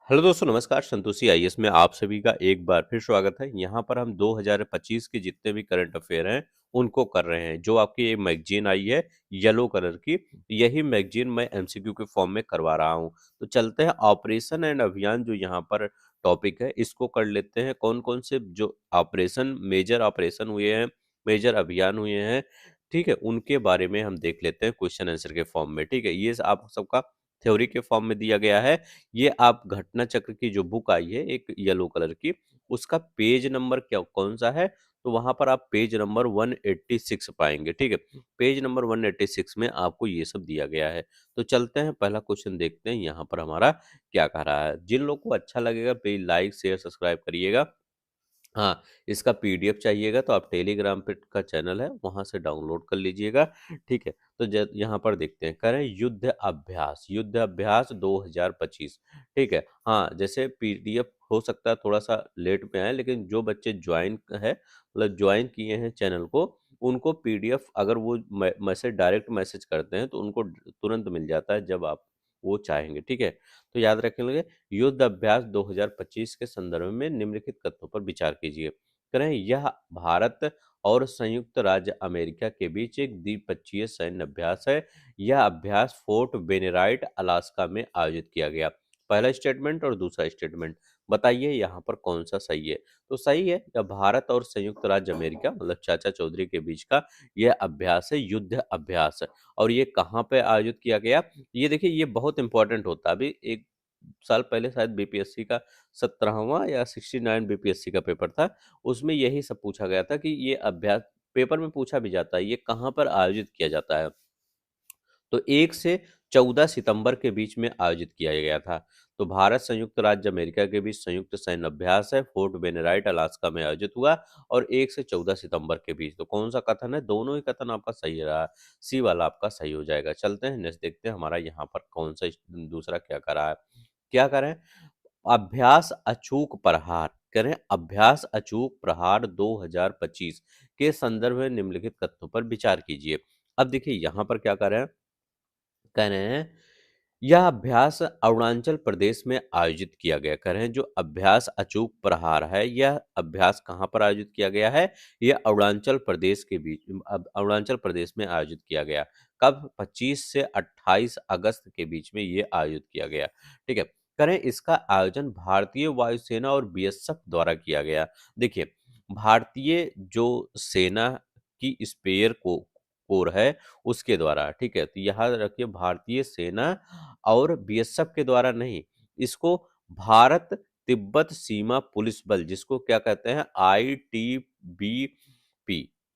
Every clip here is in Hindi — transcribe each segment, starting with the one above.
हेलो दोस्तों, नमस्कार। संतोषी आईएएस में आप सभी का एक बार फिर स्वागत है। यहाँ पर हम 2025 के जितने भी करंट अफेयर हैं उनको कर रहे हैं। जो आपकी ये मैगजीन आई है येलो कलर की, यही मैगजीन मैं एमसीक्यू के फॉर्म में करवा रहा हूँ। तो चलते हैं, ऑपरेशन एंड अभियान जो यहाँ पर टॉपिक है इसको कर लेते हैं। कौन कौन से जो मेजर ऑपरेशन हुए हैं, मेजर अभियान हुए हैं, ठीक है, उनके बारे में हम देख लेते हैं क्वेश्चन आंसर के फॉर्म में। ठीक है, ये आप सबका थ्योरी के फॉर्म में दिया गया है। ये आप घटना चक्र की जो बुक आई है एक येलो कलर की, उसका पेज नंबर क्या कौन सा है, तो वहां पर आप पेज नंबर 186 पाएंगे। ठीक है, पेज नंबर 186 में आपको ये सब दिया गया है। तो चलते हैं, पहला क्वेश्चन देखते हैं यहाँ पर हमारा क्या कह रहा है। जिन लोग को अच्छा लगेगा प्लीज लाइक शेयर सब्सक्राइब करिएगा। हाँ, इसका पीडीएफ चाहिएगा तो आप टेलीग्राम पे का चैनल है वहां से डाउनलोड कर लीजिएगा। ठीक है, तो यहाँ पर देखते हैं, करें युद्ध अभ्यास 2025। ठीक है, हाँ, जैसे पीडीएफ हो सकता है थोड़ा सा लेट में आए, लेकिन जो बच्चे ज्वाइन है मतलब ज्वाइन किए हैं चैनल को, उनको पीडीएफ अगर वो मैसेज डायरेक्ट मैसेज करते हैं तो उनको तुरंत मिल जाता है जब आप वो चाहेंगे। ठीक है, तो याद रखेंगे, युद्ध अभ्यास 2025 के संदर्भ में निम्नलिखित कथनों पर विचार कीजिए। करें, यह भारत और संयुक्त राज्य अमेरिका के बीच एक द्विपक्षीय सैन्य अभ्यास है। यह अभ्यास फोर्ट बेनेराइट अलास्का में आयोजित किया गया। पहला स्टेटमेंट और दूसरा स्टेटमेंट बताइए यहाँ पर कौन सा सही है। तो सही है, यह भारत और संयुक्त राज्य अमेरिका मतलब चाचा चौधरी के बीच का यह अभ्यास है, युद्ध अभ्यास। और ये कहाँ पे आयोजित किया गया, ये देखिए, ये बहुत इंपॉर्टेंट होता है। अभी एक साल पहले शायद बीपीएससी का 17वां या 69 बीपीएससी का पेपर था, उसमें यही सब पूछा गया था कि ये अभ्यास, पेपर में पूछा भी जाता है ये कहाँ पर आयोजित किया जाता है। तो 1 से 14 सितंबर के बीच में आयोजित किया गया था। तो भारत संयुक्त राज्य अमेरिका के बीच संयुक्त सैन्य अभ्यास है, फोर्ट बेनेराइट अलास्का में आयोजित हुआ और 1 से 14 सितंबर के बीच। तो कौन सा कथन है, दोनों ही कथन आपका सही रहा, सी वाला आपका सही हो जाएगा। चलते हैं नेक्स्ट, देखते हैं हमारा यहाँ पर कौन सा दूसरा क्या करा है। क्या करें, अभ्यास अचूक प्रहार, करें अभ्यास अचूक प्रहार 2025 के संदर्भ में निम्नलिखित कथनों पर विचार कीजिए। अब देखिए यहाँ पर क्या कर रहे हैं, कह रहे हैं यह अभ्यास अरुणाचल प्रदेश में आयोजित किया गया। कह रहे हैं जो अभ्यास अचूक प्रहार है, यह अभ्यास कहाँ पर आयोजित किया गया है, यह अरुणाचल प्रदेश के बीच अरुणाचल प्रदेश में आयोजित किया गया। कब, 25 से 28 अगस्त के बीच में ये आयोजित किया गया। ठीक है, करें इसका आयोजन भारतीय वायुसेना और बीएसएफ द्वारा किया गया। देखिए, भारतीय जो सेना की स्पेयर को कोर है उसके द्वारा। ठीक है, तो यहाँ रखिए भारतीय सेना और बीएसएफ के द्वारा नहीं, इसको भारत तिब्बत सीमा पुलिस बल, जिसको क्या कहते हैं, आईटीबीपी,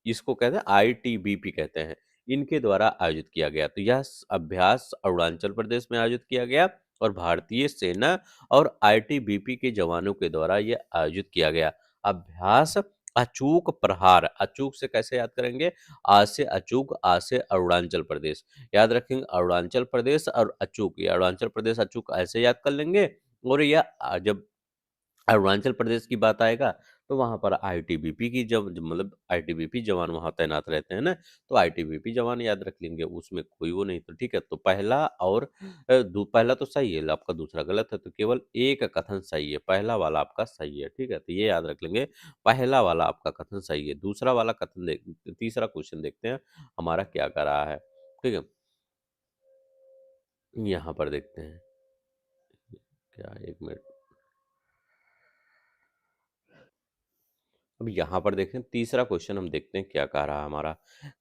इसको कहते हैं आईटीबीपी कहते हैं, इनके द्वारा आयोजित किया गया। तो यह अभ्यास अरुणाचल प्रदेश में आयोजित किया गया और भारतीय सेना और आईटीबीपी के जवानों के द्वारा यह आयोजित किया गया। अभ्यास अचूक प्रहार, अचूक से कैसे याद करेंगे, आज से अचूक, आज से अरुणाचल प्रदेश, याद रखेंगे अरुणाचल प्रदेश और अचूक, ये अरुणाचल प्रदेश अचूक ऐसे याद कर लेंगे। और यह जब अरुणाचल प्रदेश की बात आएगा तो वहां पर आईटीबीपी की जब मतलब आईटीबीपी जवान वहां तैनात रहते हैं ना, तो आईटीबीपी जवान याद रख लेंगे, उसमें कोई वो नहीं। तो ठीक है, तो पहला और पहला तो सही है, आपका दूसरा गलत है, तो केवल एक कथन सही है, पहला वाला आपका सही है। ठीक है, तो ये याद रख लेंगे, पहला वाला आपका कथन सही है। दूसरा वाला कथन देख, तीसरा क्वेश्चन देखते हैं हमारा क्या कर रहा है। ठीक है, यहाँ पर देखते हैं, क्या, एक मिनट, अब यहाँ पर देखें तीसरा क्वेश्चन हम देखते हैं क्या कह रहा है हमारा।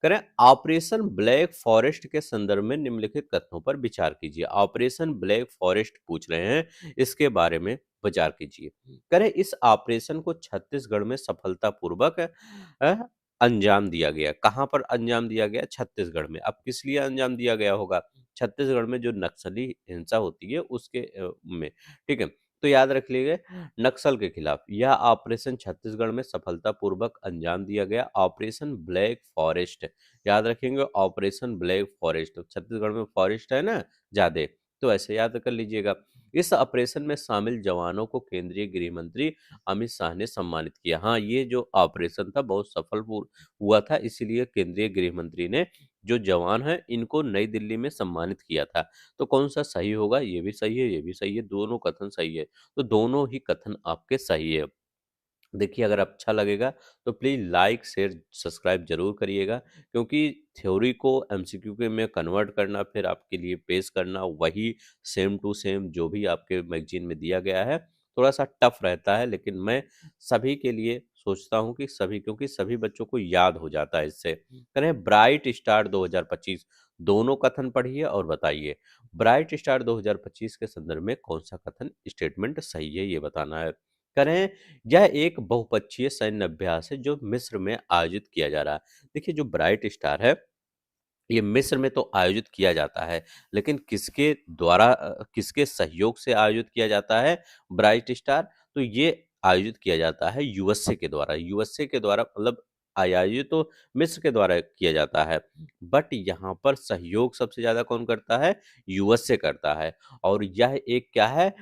करें, ऑपरेशन ब्लैक फॉरेस्ट के संदर्भ में निम्नलिखित कथनों पर विचार कीजिए। ऑपरेशन ब्लैक फॉरेस्ट पूछ रहे हैं, इसके बारे में विचार कीजिए। करें, इस ऑपरेशन को छत्तीसगढ़ में सफलतापूर्वक अ, अंजाम दिया गया। कहाँ पर अंजाम दिया गया, छत्तीसगढ़ में। अब किस लिए अंजाम दिया गया होगा, छत्तीसगढ़ में जो नक्सली हिंसा होती है उसके में। ठीक है, तो याद रख लीजिए, नक्सल के खिलाफ यह ऑपरेशन छत्तीसगढ़ में सफलतापूर्वक अंजाम दिया गया। ऑपरेशन ब्लैक फॉरेस्ट, याद रखेंगे ऑपरेशन ब्लैक फॉरेस्ट, छत्तीसगढ़ में फॉरेस्ट है ना ज्यादा, तो ऐसे याद कर लीजिएगा। इस ऑपरेशन में शामिल जवानों को केंद्रीय गृह मंत्री अमित शाह ने सम्मानित किया। हाँ, ये जो ऑपरेशन था बहुत सफल हुआ था, इसीलिए केंद्रीय गृह मंत्री ने जो जवान हैं इनको नई दिल्ली में सम्मानित किया था। तो कौन-सा सही होगा? ये भी सही है, ये भी सही है, दोनों कथन सही है। तो दोनों ही कथन आपके सही है। देखिए अगर अच्छा लगेगा तो प्लीज़ लाइक, शेयर, सब्सक्राइब ज़रूर करिएगा, क्योंकि थ्योरी को एमसीक्यू के में कन्वर्ट करना फिर आपके लिए पेश करना वही सेम टू सेम जो भी आपके मैगज़ीन में दिया गया है, थोड़ा-सा टफ रहता है, लेकिन मैं सभी के लिए सोचता हूँ कि सभी, क्योंकि सभी बच्चों को याद हो जाता है इससे। करें ब्राइट स्टार 2025 दोनों कथन पढ़िए और बताइए। ब्राइट स्टार 2025 के संदर्भ में कौन-सा कथन स्टेटमेंट सही है ये बताना है। करें यह एक बहुपक्षीय सैन्य अभ्यास है जो मिस्र में आयोजित किया जा रहा है। देखिए जो ब्राइट स्टार है ये मिस्र में तो आयोजित किया जाता है, लेकिन किसके द्वारा किसके सहयोग से आयोजित किया जाता है ब्राइट स्टार? तो ये आयोजित किया जाता है यूएसए के द्वारा। यूएसए के द्वारा मतलब आयोजित तो मिस्र के द्वारा किया जाता है, बट यहाँ पर सहयोग सबसे ज़्यादा कौन करता है? यूएसए करता है। और यह एक क्या है?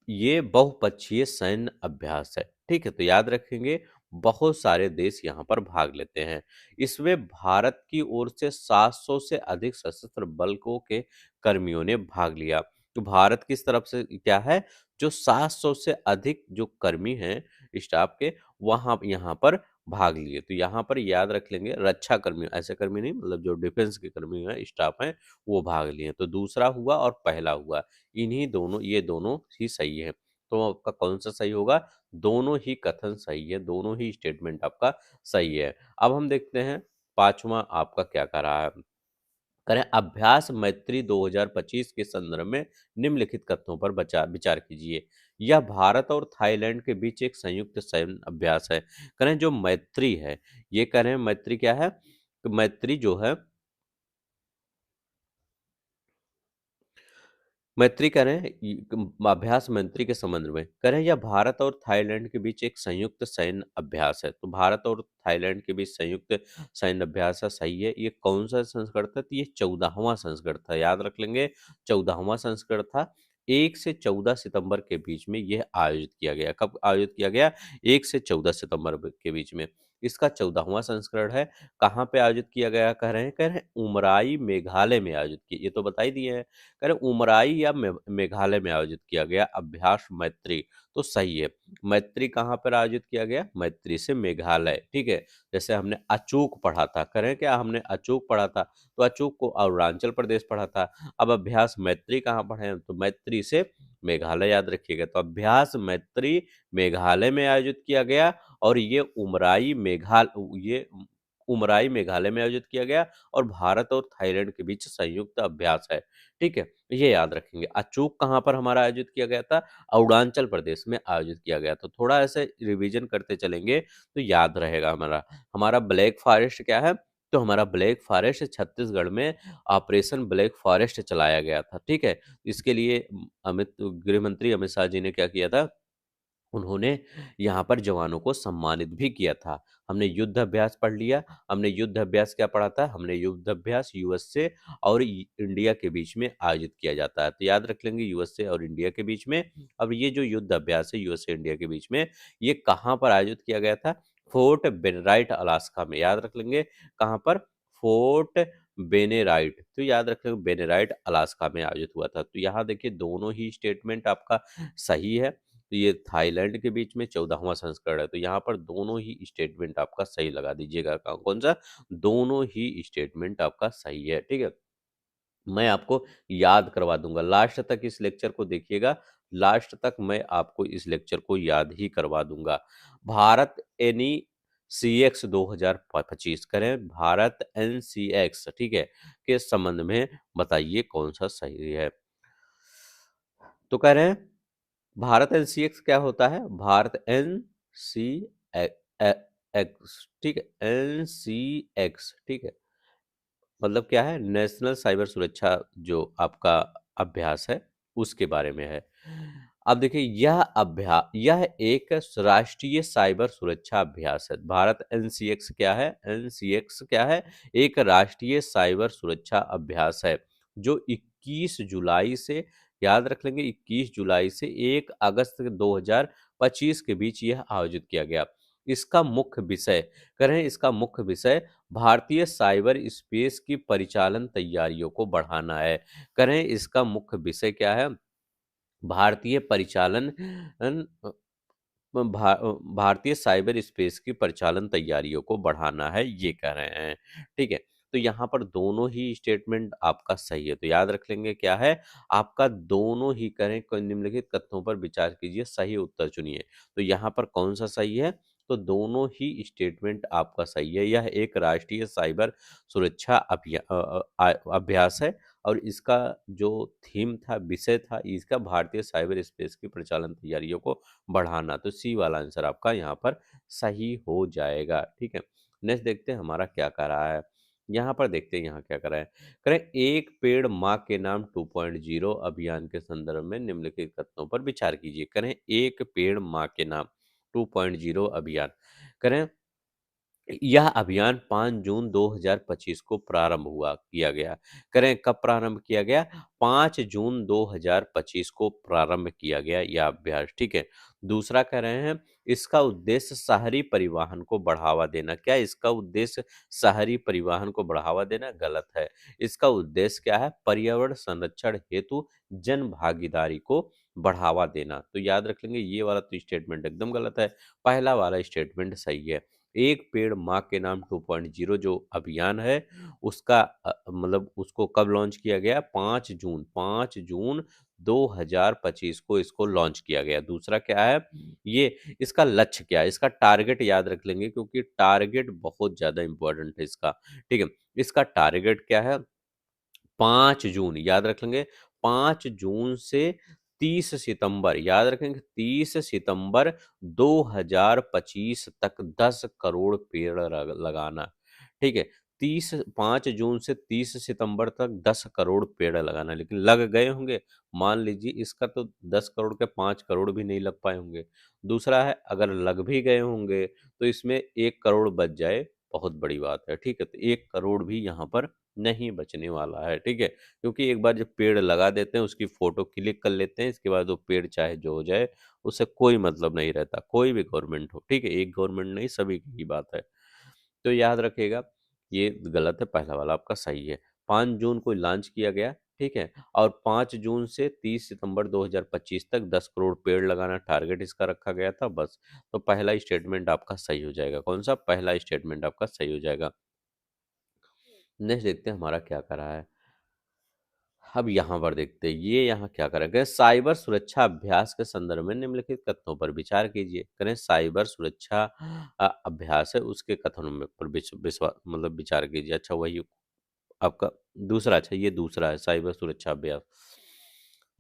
ये बहुपक्षीय सैन्य अभ्यास है। ठीक है? तो याद रखेंगे बहुत सारे देश यहाँ पर भाग लेते हैं। इसमें भारत की ओर से 700 से अधिक सशस्त्र बलों के कर्मियों ने भाग लिया। तो भारत किस तरफ से क्या है? जो 700 से अधिक जो कर्मी हैं स्टाफ के, वहाँ यहाँ पर भाग लिए। तो यहाँ पर याद रख लेंगे रक्षा कर्मी, ऐसे कर्मी नहीं मतलब जो डिफेंस के कर्मी हैं, स्टाफ हैं, वो भाग लिए। तो दूसरा हुआ और पहला हुआ। इन्हीं दोनों ये दोनों ही सही है। तो आपका कौन-सा सही होगा? दोनों ही कथन सही है, दोनों ही स्टेटमेंट आपका सही है। अब हम देखते हैं 5वां आपका क्या कह रहा है। करें अभ्यास मैत्री 2025 के संदर्भ में निम्नलिखित कथनों पर विचार कीजिए। यह भारत और थाईलैंड के बीच एक संयुक्त सैन्य अभ्यास है। करें जो मैत्री है, ये कह रहे हैं मैत्री क्या है? तो मैत्री जो है मैत्री करें अभ्यास मैत्री के संबंध में करें या भारत और थाईलैंड के बीच एक संयुक्त सैन्य अभ्यास है। तो भारत और थाईलैंड के बीच संयुक्त सैन्य अभ्यास है, सही है। ये कौन सा संस्करण था? तो ये 14वां संस्करण था, याद रख लेंगे 14वां संस्करण था। 1 से 14 सितंबर के बीच में यह आयोजित किया गया। कब आयोजित किया गया? 1 से 14 सितंबर के बीच में। इसका 14वां संस्करण है। कहाँ पे आयोजित किया गया? कह रहे हैं उमराई मेघालय में आयोजित किया, ये तो बता ही दिए हैं। कह रहे उमराई या मेघालय में आयोजित किया गया अभ्यास मैत्री। तो सही है। मैत्री कहाँ पर आयोजित किया गया? मैत्री से मेघालय। ठीक है? जैसे हमने अचूक पढ़ा था, करें क्या हमने अचूक पढ़ा था, तो अचूक को अरुणाचल प्रदेश पढ़ा था। अब अभ्यास मैत्री कहाँ पढ़े हैं? तो मैत्री से मेघालय याद रखिएगा। तो अभ्यास मैत्री मेघालय में आयोजित किया गया और ये उमराई मेघालय में आयोजित किया गया और भारत और थाईलैंड के बीच संयुक्त अभ्यास है। ठीक है? ये याद रखेंगे। अचूक कहाँ पर हमारा आयोजित किया गया था? अरुणाचल प्रदेश में आयोजित किया गया। तो थोड़ा ऐसे रिवीजन करते चलेंगे तो याद रहेगा हमारा। हमारा ब्लैक फॉरेस्ट क्या है? तो हमारा ब्लैक फॉरेस्ट छत्तीसगढ़ में ऑपरेशन ब्लैक फॉरेस्ट चलाया गया था। ठीक है? इसके लिए गृह मंत्री अमित शाह जी ने क्या किया था? उन्होंने यहाँ पर जवानों को सम्मानित भी किया था। हमने युद्ध अभ्यास पढ़ लिया। हमने युद्ध अभ्यास क्या पढ़ा था? हमने युद्ध अभ्यास यूएसए और इंडिया के बीच में आयोजित किया जाता है। तो याद रख लेंगे यूएसए और इंडिया के बीच में। अब ये जो युद्ध अभ्यास है यूएसए इंडिया के बीच में, ये कहाँ पर आयोजित किया गया था? फोर्ट बेनराइट अलास्का में। याद रख लेंगे कहाँ पर? फोर्ट बेनेराइट। तो याद रख लेंगे बेनेराइट अलास्का में आयोजित हुआ था। तो यहाँ देखिए दोनों ही स्टेटमेंट आपका सही है। तो ये थाईलैंड के बीच में 14वां संस्करण है। तो यहाँ पर दोनों ही स्टेटमेंट आपका सही लगा दीजिएगा। कौन सा? दोनों ही स्टेटमेंट आपका सही है। ठीक है? मैं आपको याद करवा दूंगा, लास्ट तक इस लेक्चर को देखिएगा। लास्ट तक मैं आपको इस लेक्चर को याद ही करवा दूंगा। भारत एनी CX 2025 करें, भारत NCX, ठीक है, के संबंध में बताइए कौन सा सही है। तो कह रहे हैं भारत एनसीएक्स क्या होता है? भारत एन सी एक्स, ठीक है, NCX, ठीक है, मतलब क्या है? नेशनल साइबर सुरक्षा जो आपका अभ्यास है उसके बारे में है। अब देखिए यह एक राष्ट्रीय साइबर सुरक्षा अभ्यास है। भारत एनसीएक्स क्या है? एनसीएक्स क्या है? एक राष्ट्रीय साइबर सुरक्षा अभ्यास है जो 21 जुलाई से, याद रख लेंगे, 21 जुलाई से 1 अगस्त 2025 के बीच यह आयोजित किया गया। इसका मुख्य विषय, करें इसका मुख्य विषय भारतीय साइबर स्पेस की परिचालन तैयारियों को बढ़ाना है। करें इसका मुख्य विषय क्या है? भारतीय परिचालन भारतीय साइबर स्पेस की परिचालन तैयारियों को बढ़ाना है, ये कह रहे हैं। ठीक है, तो यहाँ पर दोनों ही स्टेटमेंट आपका सही है, तो याद रख लेंगे क्या है आपका, दोनों ही करें निम्नलिखित कथनों पर विचार कीजिए, सही उत्तर चुनिए। तो यहाँ पर कौन सा सही है? तो दोनों ही स्टेटमेंट आपका सही है। यह एक राष्ट्रीय साइबर सुरक्षा अभ्यास है और इसका जो थीम था, विषय था, इसका भारतीय साइबर स्पेस की प्रचालन तैयारियों को बढ़ाना। तो सी वाला आंसर आपका यहाँ पर सही हो जाएगा। ठीक है, नेक्स्ट देखते हैं हमारा क्या कर रहा है। यहाँ पर देखते हैं यहाँ क्या कर रहा है। करें एक पेड़ माँ के नाम 2.0 अभियान के संदर्भ में निम्नलिखित कथनों पर विचार कीजिए। करें एक पेड़ माँ के नाम 2.0 अभियान। करें यह अभियान 5 जून 2025 को प्रारंभ किया गया। करें कब प्रारंभ किया गया? 5 जून 2025 को प्रारंभ किया गया यह अभ्यास। ठीक है, दूसरा कह रहे हैं इसका उद्देश्य शहरी परिवहन को बढ़ावा देना। क्या इसका उद्देश्य शहरी परिवहन को बढ़ावा देना? गलत है। इसका उद्देश्य क्या है? पर्यावरण संरक्षण हेतु जन भागीदारी को बढ़ावा देना। तो याद रख लेंगे ये वाला तो स्टेटमेंट एकदम गलत है, पहला वाला स्टेटमेंट सही है। एक पेड़ माँ के नाम 2.0 जो अभियान है उसका मतलब उसको कब लॉन्च किया गया? 5 जून 2025 को इसको लॉन्च किया गया। दूसरा क्या है? ये इसका लक्ष्य क्या है? इसका टारगेट याद रख लेंगे क्योंकि टारगेट बहुत ज्यादा इंपॉर्टेंट है इसका। ठीक है, इसका टारगेट क्या है? 5 जून याद रख लेंगे, 5 जून से 30 सितंबर, याद रखेंगे 30 सितंबर 2025 तक 10 करोड़ पेड़ लगाना। ठीक है, 5 जून से 30 सितंबर तक 10 करोड़ पेड़ लगाना। लेकिन लग गए होंगे, मान लीजिए इसका तो 10 करोड़ के 5 करोड़ भी नहीं लग पाए होंगे। दूसरा है अगर लग भी गए होंगे तो इसमें 1 करोड़ बच जाए, बहुत बड़ी बात है। ठीक है, तो 1 करोड़ भी यहाँ पर नहीं बचने वाला है। ठीक है, क्योंकि एक बार जब पेड़ लगा देते हैं उसकी फोटो क्लिक कर लेते हैं, इसके बाद वो पेड़ चाहे जो हो जाए उससे कोई मतलब नहीं रहता, कोई भी गवर्नमेंट हो। ठीक है, एक गवर्नमेंट नहीं, सभी की बात है। तो याद रखिएगा ये गलत है, पहला वाला आपका सही है। 5 जून को लॉन्च किया गया। ठीक है, और 5 जून से 30 सितंबर 2025 तक 10 करोड़ पेड़ लगाना टारगेट इसका रखा गया था, बस। तो पहला स्टेटमेंट आपका सही हो जाएगा। कौन सा? पहला स्टेटमेंट आपका सही हो जाएगा। नेक्स्ट देखते हैं हमारा क्या कर रहा है। अब यहाँ पर देखते हैं ये यहाँ क्या करेंगे, साइबर सुरक्षा अभ्यास के संदर्भ में निम्नलिखित कथनों पर विचार कीजिए। करें साइबर सुरक्षा अभ्यास है उसके कथनों में पर मतलब विचार कीजिए। अच्छा वही आपका दूसरा, अच्छा ये दूसरा है साइबर सुरक्षा अभ्यास।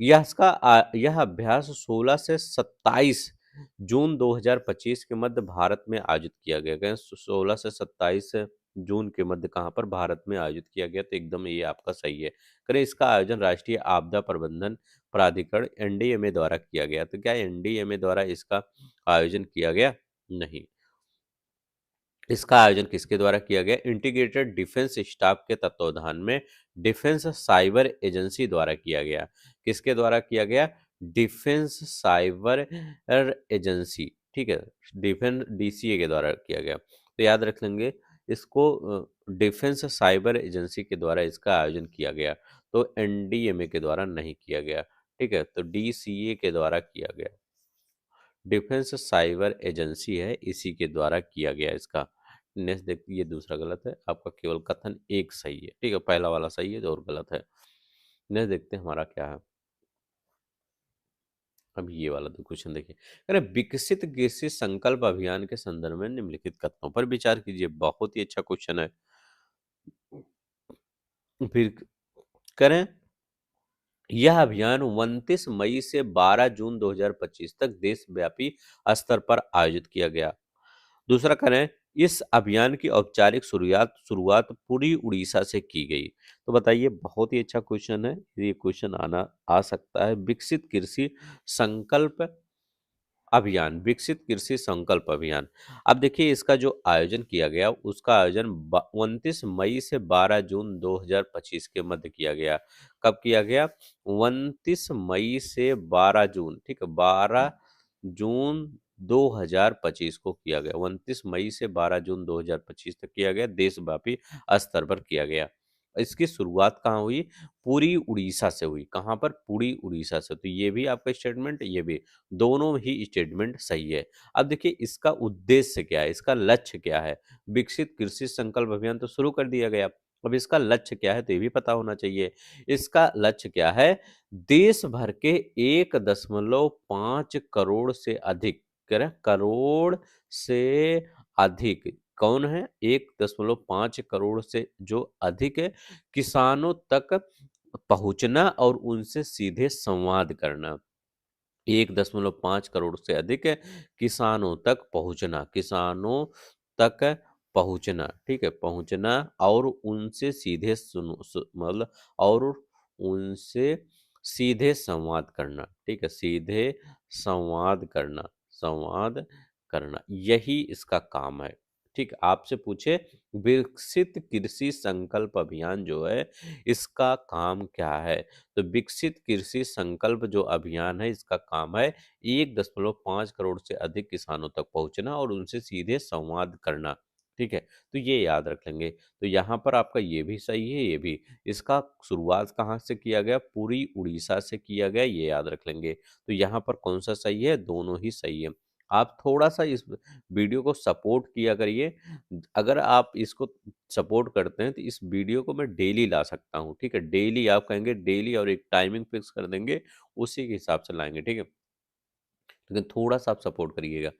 यह अभ्यास 16 से 27 जून 2025 के मध्य भारत में आयोजित किया गया। 16 से 27 जून के मध्य कहाँ पर? भारत में आयोजित किया गया, तो एकदम ये आपका सही है। करें इसका आयोजन राष्ट्रीय आपदा प्रबंधन प्राधिकरण एनडीएमए द्वारा किया गया। तो क्या एनडीएमए द्वारा इसका आयोजन किया गया? नहीं। इसका आयोजन किसके द्वारा किया गया? इंटीग्रेटेड डिफेंस स्टाफ के तत्वावधान में डिफेंस साइबर एजेंसी द्वारा किया गया। किसके द्वारा किया गया? Defence cyber agency. ठीक है, डिफेंस डीसीए के द्वारा किया गया। तो याद रख लेंगे इसको, डिफेंस साइबर एजेंसी के द्वारा इसका आयोजन किया गया, तो एनडीएमए के द्वारा नहीं किया गया। ठीक है, तो डीसीए के द्वारा किया गया। डिफेंस साइबर एजेंसी है, इसी के द्वारा किया गया इसका। नेक्स्ट देखिए, ये दूसरा गलत है आपका, केवल कथन एक सही है। ठीक है, पहला वाला सही है और गलत है। नेक्स्ट देखते हैं हमारा क्या है। अब ये वाला तो क्वेश्चन देखिए, अरे विकसित कृषि संकल्प अभियान के संदर्भ में निम्नलिखित कथनों पर विचार कीजिए। बहुत ही अच्छा क्वेश्चन है। फिर करें यह अभियान 29 मई से 12 जून 2025 तक देशव्यापी स्तर पर आयोजित किया गया। दूसरा करें इस अभियान की औपचारिक शुरुआत शुरुआत पूरी उड़ीसा से की गई। तो बताइए, बहुत ही अच्छा क्वेश्चन है, ये क्वेश्चन आना आ सकता है। विकसित कृषि संकल्प अभियान, विकसित कृषि संकल्प अभियान। अब देखिए इसका जो आयोजन किया गया उसका आयोजन 29 मई से 12 जून 2025 के मध्य किया गया। कब किया गया? 29 मई से 12 जून। ठीक है, 12 जून 2025 को किया गया। 29 मई से 12 जून 2025 तक किया गया, देशव्यापी स्तर पर किया गया। इसकी शुरुआत कहाँ हुई? पुरी उड़ीसा से हुई। कहाँ पर? पुरी उड़ीसा से। तो ये भी आपका स्टेटमेंट, ये भी, दोनों ही स्टेटमेंट सही है। अब देखिए इसका उद्देश्य क्या है, इसका लक्ष्य क्या है? विकसित कृषि संकल्प अभियान तो शुरू कर दिया गया, अब इसका लक्ष्य क्या है तो ये भी पता होना चाहिए। इसका लक्ष्य क्या है? देश भर के 1.5 करोड़ से अधिक, करें, करोड़ से अधिक, कौन है? 1.5 करोड़ से जो अधिक है, किसानों तक पहुंचना और उनसे सीधे संवाद करना। 1.5 करोड़ से अधिक किसानों तक पहुंचना, किसानों तक पहुंचना, ठीक है, पहुंचना और उनसे सीधे मतलब और उनसे सीधे संवाद करना, ठीक है, सीधे संवाद करना, संवाद करना, यही इसका काम है। ठीक, आपसे पूछे विकसित कृषि संकल्प अभियान जो है इसका काम क्या है, तो विकसित कृषि संकल्प जो अभियान है इसका काम है 1.5 करोड़ से अधिक किसानों तक पहुंचना और उनसे सीधे संवाद करना। ठीक है, तो ये याद रख लेंगे। तो यहाँ पर आपका ये भी सही है, ये भी। इसका शुरुआत कहाँ से किया गया? पूरी उड़ीसा से किया गया, ये याद रख लेंगे। तो यहाँ पर कौन सा सही है? दोनों ही सही है। आप थोड़ा सा इस वीडियो को सपोर्ट किया करिए। अगर आप इसको सपोर्ट करते हैं तो इस वीडियो को मैं डेली ला सकता हूँ, ठीक है, डेली आप कहेंगे डेली, और एक टाइमिंग फिक्स कर देंगे, उसी के हिसाब से लाएंगे, ठीक है। लेकिन थोड़ा सा आप सपोर्ट करिएगा।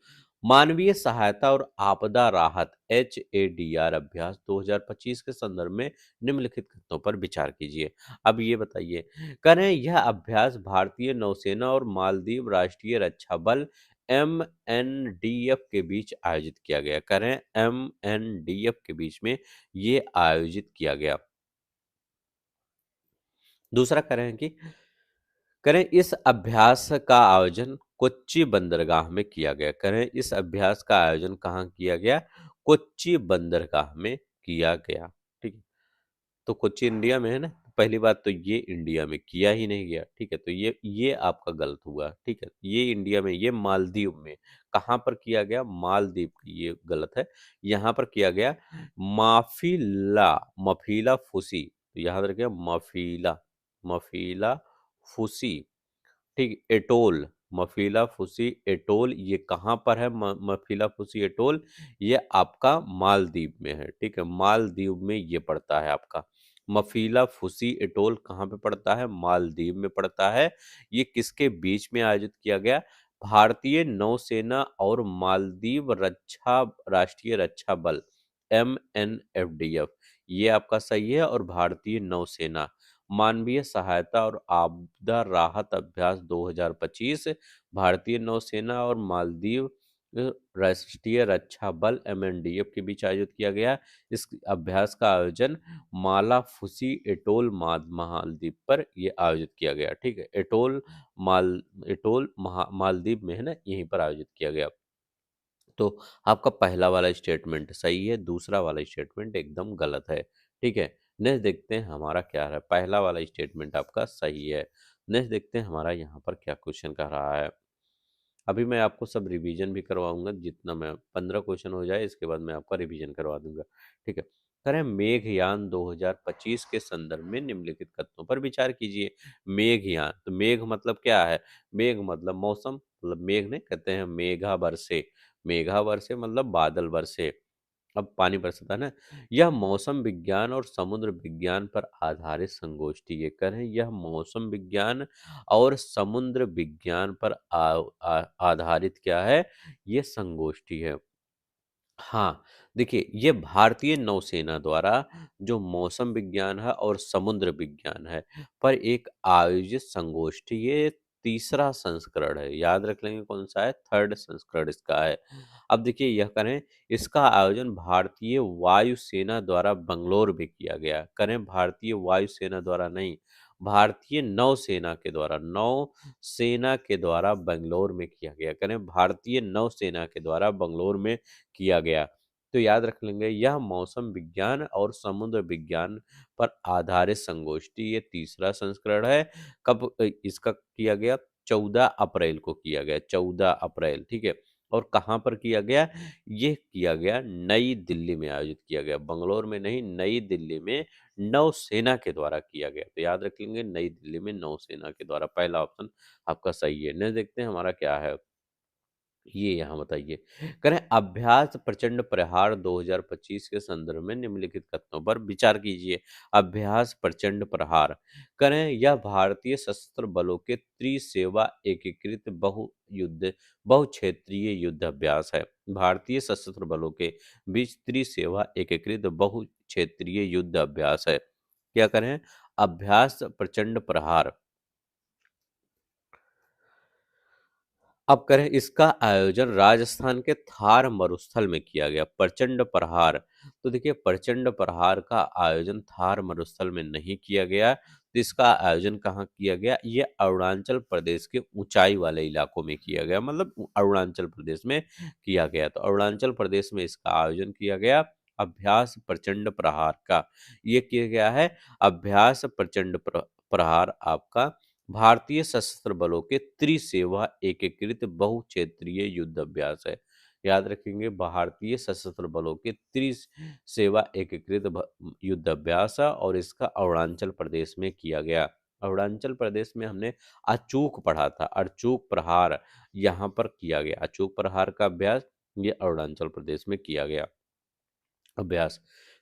मानवीय सहायता और आपदा राहत HADR अभ्यास 2025 के संदर्भ में निम्नलिखित कथनों पर विचार कीजिए। अब ये बताइए, करें यह अभ्यास भारतीय नौसेना और मालदीव राष्ट्रीय रक्षा बल MNDF के बीच आयोजित किया गया। करें MNDF के बीच में ये आयोजित किया गया। दूसरा करें कि करें इस अभ्यास का आयोजन कोच्चि बंदरगाह में किया गया। करें इस अभ्यास का आयोजन कहाँ किया गया? कोच्चि बंदरगाह में किया गया। ठीक है, तो कोच्चि इंडिया में है ना, पहली बात तो ये इंडिया में किया ही नहीं गया। ठीक है, तो ये आपका गलत हुआ। ठीक है, ये इंडिया में, ये मालदीव में। कहाँ पर किया गया? मालदीव, ये गलत है। यहाँ पर किया गया माफिला, मफीला फुसी, तो याद रखिए मफीला, मफीला फुसी, ठीक, एटोल, मफीला फुसी एटोल, ये कहाँ पर है? मफीला फुसी एटोल, ये आपका मालदीव में है। ठीक है, मालदीव में ये पड़ता है आपका। मफीला फुसी एटोल कहाँ पे पड़ता है? मालदीव में पड़ता है। ये किसके बीच में आयोजित किया गया? भारतीय नौसेना और मालदीव रक्षा, राष्ट्रीय रक्षा बल MNFDF, ये आपका सही है। और भारतीय नौसेना, मानवीय सहायता और आपदा राहत अभ्यास 2025 भारतीय नौसेना और मालदीव राष्ट्रीय रक्षा बल MNDF के बीच आयोजित किया गया। इस अभ्यास का आयोजन मालाफुसी एटोल मालदीव पर ये आयोजित किया गया। ठीक है, एटोल मालदीव में है ना, यहीं पर आयोजित किया गया। तो आपका पहला वाला स्टेटमेंट सही है, दूसरा वाला स्टेटमेंट एकदम गलत है। ठीक है, नेक्स्ट देखते हैं हमारा क्या है। पहला वाला स्टेटमेंट आपका सही है। नेक्स्ट देखते हैं हमारा यहाँ पर क्या क्वेश्चन कर रहा है। अभी मैं आपको सब रिवीजन भी करवाऊंगा, जितना मैं 15 क्वेश्चन हो जाए इसके बाद मैं आपका रिवीजन करवा दूंगा। ठीक है, करें मेघयान 2025 के संदर्भ में निम्नलिखित कथनों पर विचार कीजिए। मेघयान, तो मेघ मतलब क्या है? मेघ मतलब मौसम, मतलब मेघ नहीं कहते हैं मेघा बरसे, मेघा बरसे मतलब बादल बरसे, अब पानी बरसता है ना। यह मौसम विज्ञान और समुद्र विज्ञान पर आधारित संगोष्ठी, ये करें यह मौसम विज्ञान और समुद्र विज्ञान पर आधारित क्या है? ये संगोष्ठी है। हाँ, देखिए ये भारतीय नौसेना द्वारा जो मौसम विज्ञान है और समुद्र विज्ञान है पर एक आयोजित संगोष्ठी, ये तीसरा संस्करण है। याद रख लेंगे कौन सा है? थर्ड संस्करण इसका है। अब देखिए यह करें, इसका आयोजन भारतीय वायुसेना द्वारा बंगलोर में किया गया। करें भारतीय वायुसेना द्वारा नहीं, भारतीय नौसेना के द्वारा, नौसेना के द्वारा बंगलोर में किया गया। करें भारतीय नौसेना के द्वारा बंगलोर में किया गया। तो याद रख लेंगे यह मौसम विज्ञान और समुद्र विज्ञान पर आधारित संगोष्ठी, ये तीसरा संस्करण है। कब इसका किया गया? 14 अप्रैल को किया गया, 14 अप्रैल। ठीक है, और कहाँ पर किया गया? ये किया गया नई दिल्ली में आयोजित किया गया, बंगलोर में नहीं, नई दिल्ली में नौसेना के द्वारा किया गया। तो याद रख लेंगे, नई दिल्ली में नौसेना के द्वारा, पहला ऑप्शन आपका सही है। नेक्स्ट देखते हैं हमारा क्या है, ये यहाँ बताइए। करें अभ्यास प्रचंड प्रहार 2025 के संदर्भ में निम्नलिखित कथनों पर विचार कीजिए। अभ्यास प्रचंड प्रहार, करें यह भारतीय सशस्त्र बलों के त्रिसेवा एकीकृत बहुक्षेत्रीय युद्ध अभ्यास है। भारतीय सशस्त्र बलों के बीच त्रिसेवा एकीकृत बहुक्षेत्रीय युद्ध अभ्यास है। क्या करें? अभ्यास प्रचंड प्रहार। अब करें इसका आयोजन राजस्थान के थार मरुस्थल में किया गया। प्रचंड प्रहार, तो देखिए प्रचंड प्रहार का आयोजन थार मरुस्थल में नहीं किया गया, तो इसका आयोजन कहाँ किया गया? ये अरुणाचल प्रदेश के ऊंचाई वाले इलाकों में किया गया, मतलब अरुणाचल प्रदेश में किया गया। तो अरुणाचल प्रदेश में इसका आयोजन किया गया अभ्यास प्रचंड प्रहार का। ये किया गया है अभ्यास प्रचंड प्रहार आपका भारतीय सशस्त्र बलों के त्रिसेवा एकीकृत बहुक्षेत्रीय युद्ध अभ्यास है। याद रखेंगे, भारतीय सशस्त्र बलों के त्रिसेवा एकीकृत युद्ध अभ्यास है और इसका अरुणाचल प्रदेश में किया गया। अरुणाचल प्रदेश में हमने अचूक पढ़ा था, अचूक प्रहार यहाँ पर किया गया। अचूक प्रहार का अभ्यास ये अरुणाचल प्रदेश में किया गया अभ्यास।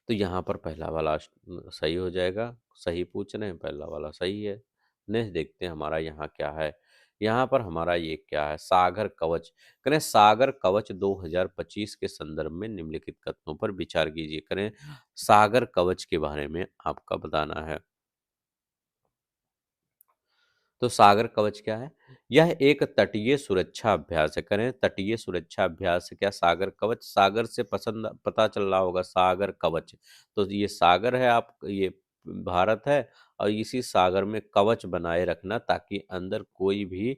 तो यहाँ पर पहला वाला सही हो जाएगा, सही पूछ रहे हैं, पहला वाला सही है। नेक्स्ट देखते हैं हमारा यहाँ क्या है। यहाँ पर हमारा ये क्या है, सागर कवच। करें सागर कवच 2025 के संदर्भ में निम्नलिखित कथनों पर विचार कीजिए। करें सागर कवच के बारे में आपका बताना है। तो सागर कवच क्या है? यह एक तटीय सुरक्षा अभ्यास है। करें तटीय सुरक्षा अभ्यास है क्या सागर कवच? सागर से पसंद पता चल रहा होगा, सागर कवच। तो ये सागर है, आप ये भारत है, और इसी सागर में कवच बनाए रखना ताकि अंदर कोई भी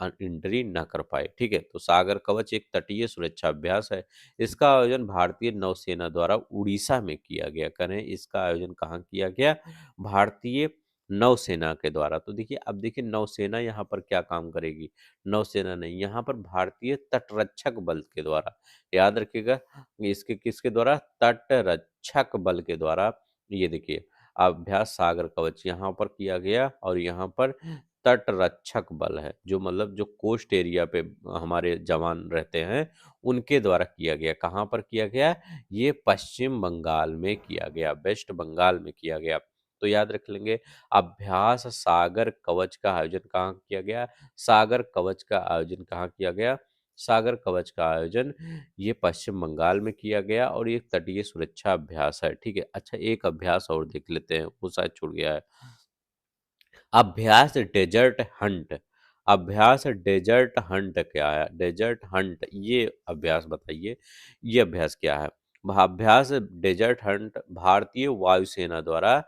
एंट्री ना कर पाए। ठीक है, तो सागर कवच एक तटीय सुरक्षा अभ्यास है। इसका आयोजन भारतीय नौसेना द्वारा उड़ीसा में किया गया। करें इसका आयोजन कहाँ किया गया? भारतीय नौसेना के द्वारा। तो देखिए, अब देखिए नौसेना यहाँ पर क्या काम करेगी? नौसेना नहीं, यहाँ पर भारतीय तटरक्षक बल के द्वारा। याद रखिएगा, इसके किसके द्वारा? तटरक्षक बल के द्वारा। ये देखिए अभ्यास सागर कवच यहाँ पर किया गया, और यहाँ पर तटरक्षक बल है, जो मतलब जो कोस्ट एरिया पे हमारे जवान रहते हैं, उनके द्वारा किया गया। कहाँ पर किया गया? ये पश्चिम बंगाल में किया गया, वेस्ट बंगाल में किया गया। तो याद रख लेंगे, अभ्यास सागर कवच का आयोजन कहाँ किया गया? सागर कवच का आयोजन कहाँ किया गया? सागर कवच का आयोजन ये पश्चिम बंगाल में किया गया, और ये तटीय सुरक्षा अभ्यास है। ठीक है, अच्छा एक अभ्यास और देख लेते हैं, वो शायद छूट गया है। अभ्यास डेजर्ट हंट। अभ्यास डेजर्ट हंट क्या है? डेजर्ट हंट, ये अभ्यास बताइए, ये अभ्यास क्या है? अभ्यास डेजर्ट हंट भारतीय वायुसेना द्वारा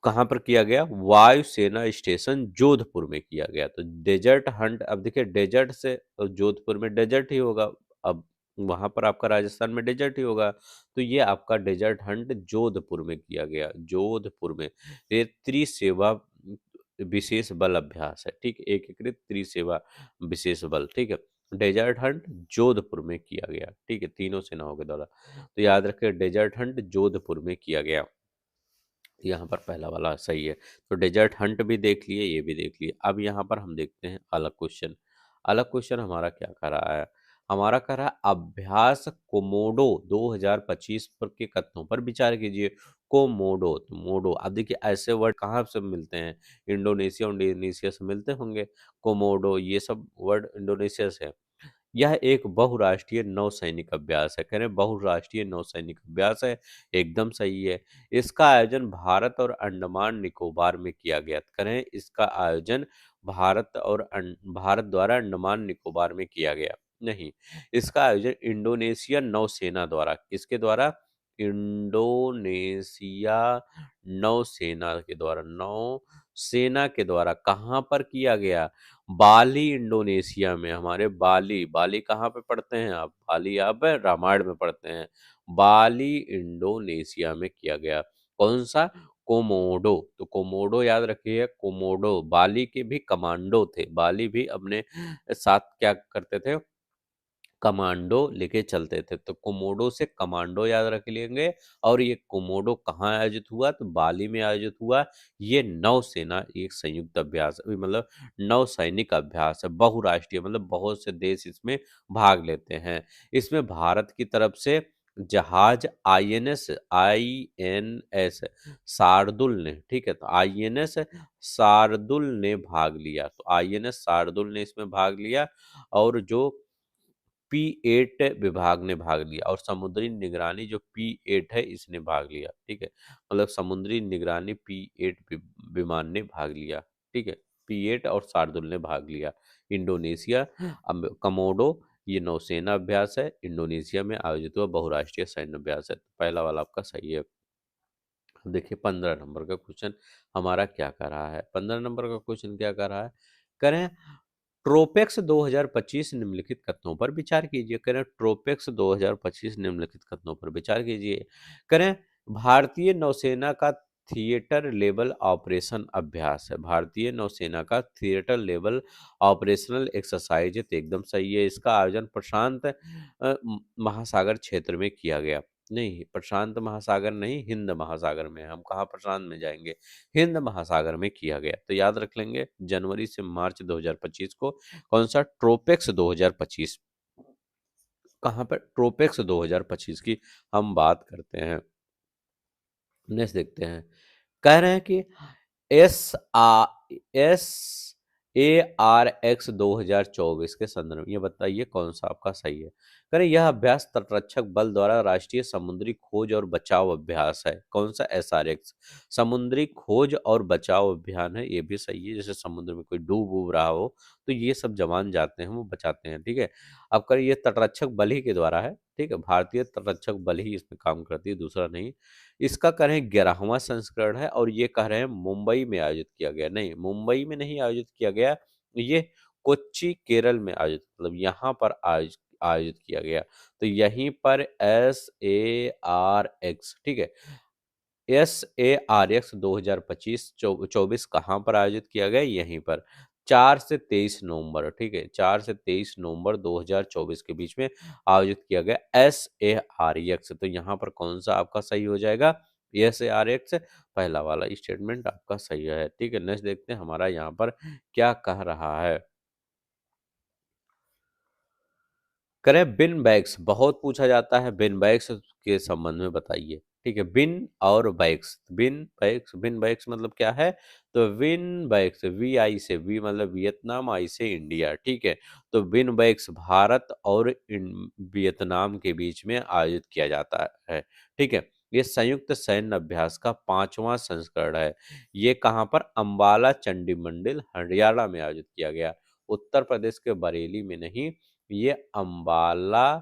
कहाँ पर किया गया? वायुसेना स्टेशन जोधपुर में किया गया। तो डेजर्ट हंट, अब देखिए डेजर्ट से तो जोधपुर में डेजर्ट ही होगा, अब वहां पर आपका राजस्थान में डेजर्ट ही होगा। तो ये आपका डेजर्ट हंट जोधपुर में किया गया, जोधपुर में। ये त्रिसेवा विशेष बल अभ्यास है। ठीक है, एकीकृत त्रिसेवा विशेष बल। ठीक है, डेजर्ट हंट जोधपुर में किया गया। ठीक है, तीनों सेनाओं के द्वारा। तो याद रखें, डेजर्ट हंट जोधपुर में किया गया। यहाँ पर पहला वाला सही है। तो डेजर्ट हंट भी देख लिए, ये भी देख लिए। अब यहाँ पर हम देखते हैं अलग क्वेश्चन। अलग क्वेश्चन हमारा क्या कर रहा है? हमारा कर रहा है अभ्यास कोमोडो 2025 पर के कथनों पर विचार कीजिए। कोमोडो, तो मोडो, अब देखिए ऐसे वर्ड कहाँ से मिलते हैं? इंडोनेशिया, इंडोनेशिया से मिलते होंगे। कोमोडो ये सब वर्ड इंडोनेशिया से है। यह एक बहुराष्ट्रीय नौसैनिक अभ्यास है। कह रहे हैं बहुराष्ट्रीय नौसैनिक अभ्यास है, एकदम सही है। इसका आयोजन भारत और अंडमान निकोबार में किया गया। करें इसका आयोजन भारत द्वारा अंडमान निकोबार में किया गया नहीं, इसका आयोजन इंडोनेशिया नौसेना द्वारा, किसके द्वारा? इंडोनेशिया नौसेना के द्वारा, नौसेना के द्वारा कहाँ पर किया गया? बाली इंडोनेशिया में। हमारे बाली, बाली कहाँ पे पढ़ते हैं आप? बाली आप रामायण में पढ़ते हैं। बाली इंडोनेशिया में किया गया। कौन सा? कोमोडो। तो कोमोडो याद रखिए, कोमोडो। बाली के भी कमांडो थे, बाली भी अपने साथ क्या करते थे? कमांडो लेके चलते थे, तो कोमोडो से कमांडो याद रख लेंगे। और ये कोमोडो कहाँ आयोजित हुआ, तो बाली में आयोजित हुआ। ये नौसेना एक संयुक्त अभ्यास मतलब नौसैनिक अभ्यास है, बहुराष्ट्रीय, मतलब बहुत से देश इसमें भाग लेते हैं। इसमें भारत की तरफ से जहाज आईएनएस शार्दुल ने, ठीक है, तो आईएनएस शार्दुल ने भाग लिया, तो आईएनएस शार्दुल ने इसमें भाग लिया। और जो P8 विभाग ने भाग लिया, और समुद्री निगरानी जो P8 है इसने भाग लिया, ठीक है, मतलब समुद्री निगरानी P8 विमान ने भाग लिया, ठीक है, P8 और शार्दुल ने भाग लिया। इंडोनेशिया कमोडो, ये नौसेना अभ्यास है, इंडोनेशिया में आयोजित हुआ बहुराष्ट्रीय सैन्य अभ्यास है। तो पहला वाला आपका सही है। देखिए 15 नंबर का क्वेश्चन हमारा क्या कर रहा है, 15 नंबर का क्वेश्चन क्या कर रहा है, करें ट्रोपेक्स 2025 निम्नलिखित कथनों पर विचार कीजिए। करें ट्रोपेक्स 2025 निम्नलिखित कथनों पर विचार कीजिए। करें भारतीय नौसेना का थिएटर लेवल ऑपरेशन अभ्यास है, भारतीय नौसेना का थिएटर लेवल ऑपरेशनल एक्सरसाइज है, तो एकदम सही है। इसका आयोजन प्रशांत महासागर क्षेत्र में किया गया। नहीं, प्रशांत महासागर नहीं, हिंद महासागर में। हम कहाँ प्रशांत में जाएंगे, हिंद महासागर में किया गया। तो याद रख लेंगे जनवरी से मार्च 2025 को। कौन सा, ट्रोपेक्स 2025। कहाँ पर, ट्रोपेक्स 2025 की हम बात करते हैं। नेक्स्ट देखते हैं, कह रहे हैं कि SARX 2024 के संदर्भ में ये बताइए कौन सा आपका सही है। करें यह अभ्यास तटरक्षक बल द्वारा राष्ट्रीय समुद्री खोज और बचाव अभ्यास है। कौन सा, SRX समुद्री खोज और बचाव अभियान है, ये भी सही है। जैसे समुद्र में कोई डूब उब रहा हो तो ये सब जवान जाते हैं, वो बचाते हैं, ठीक है। अब करें ये तटरक्षक बल ही के द्वारा है, ठीक है, भारतीय तटरक्षक बल ही इसमें काम करती है, दूसरा नहीं। इसका कह रहे हैं 11वां संस्करण है, और ये कह रहे हैं मुंबई में आयोजित किया गया। नहीं, मुंबई में नहीं आयोजित किया गया, ये कोच्चि केरल में आयोजित, मतलब यहाँ पर आयोजित आयोजित किया गया। तो यहीं पर SARX, ठीक है, SARX 2025 24 कहाँ पर आयोजित किया गया, यहीं पर 4 से 23 नवंबर, ठीक है, 4 से 23 नवंबर 2024 के बीच में आयोजित किया गया SARX। तो यहाँ पर कौन सा आपका सही हो जाएगा, SARX, पहला वाला स्टेटमेंट आपका सही है, ठीक है। नेक्स्ट देखते हैं हमारा यहाँ पर क्या कह रहा है। करें बिन बैग्स, बहुत पूछा जाता है, बिन बैग्स के संबंध में बताइए, ठीक है। बिन और बैग्स, बिन बैग्स मतलब क्या है, तो विन बैग्स, VI से, वी मतलब वियतनाम, आई से इंडिया, ठीक है। तो बिन बैग्स भारत और वियतनाम के बीच में आयोजित किया जाता है, ठीक है। ये संयुक्त सैन्य अभ्यास का 5वां संस्करण है। ये कहाँ पर, अंबाला चंडीमंडिल हरियाणा में आयोजित किया गया, उत्तर प्रदेश के बरेली में नहीं। ये अंबाला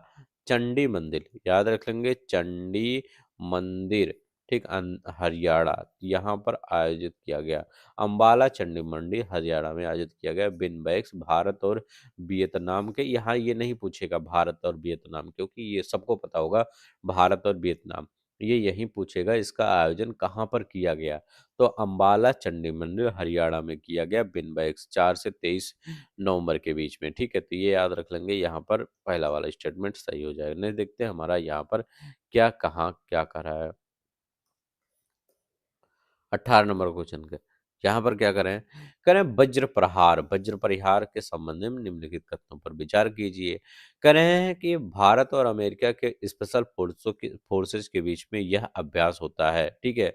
चंडी मंदिर, याद रख लेंगे, चंडी मंदिर, ठीक, हरियाणा, यहाँ पर आयोजित किया गया। अंबाला चंडी मंदिर हरियाणा में आयोजित किया गया। बिन बैग्स भारत और वियतनाम के, यहाँ ये नहीं पूछेगा भारत और वियतनाम, क्योंकि ये सबको पता होगा भारत और वियतनाम। ये यही पूछेगा इसका आयोजन कहाँ पर किया गया, तो अंबाला चंडी मंदिर हरियाणा में किया गया। बिन बैग्स 4 से 23 नवंबर के बीच में, ठीक है। तो ये याद रख लेंगे, यहाँ पर पहला वाला स्टेटमेंट सही हो जाएगा। नहीं, देखते हैं हमारा यहाँ पर क्या कहाँ क्या कर रहा है। 18 नंबर क्वेश्चन के यहाँ पर क्या करें, करें वज्र प्रहार के संबंध में निम्नलिखित कथनों पर विचार कीजिए। करें कि भारत और अमेरिका के स्पेशल फोर्सेस के बीच में यह अभ्यास होता है, ठीक है।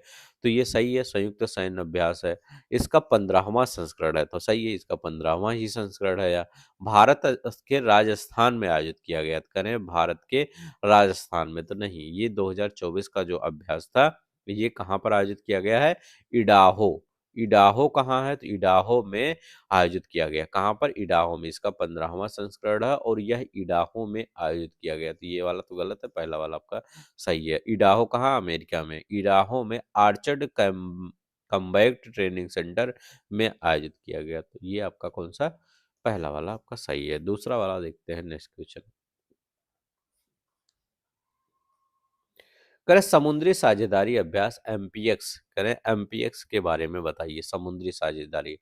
तो ये सही है, संयुक्त सैन्य अभ्यास है। इसका 15वां संस्करण है, तो सही है, इसका 15वां ही संस्करण है। या भारत के राजस्थान में आयोजित किया गया, करें भारत के राजस्थान में, तो नहीं, ये 2024 का जो अभ्यास था ये कहाँ पर आयोजित किया गया है, इडाहो। इडाहो कहाँ है, तो इडाहो में आयोजित किया गया। कहाँ पर, इडाहो में। इसका 15वां संस्करण है, और यह इडाहो में आयोजित किया गया। तो ये वाला तो गलत है, पहला वाला आपका सही है। इडाहो कहाँ, अमेरिका में। इडाहो में आर्चर्ड कम्बैट ट्रेनिंग सेंटर में आयोजित किया गया। तो ये आपका कौन सा, पहला वाला आपका सही है। दूसरा वाला देखते हैं, नेक्स्ट क्वेश्चन। करें समुद्री साझेदारी अभ्यास MPX, करें MPX के बारे में बताइए, समुद्री साझेदारी।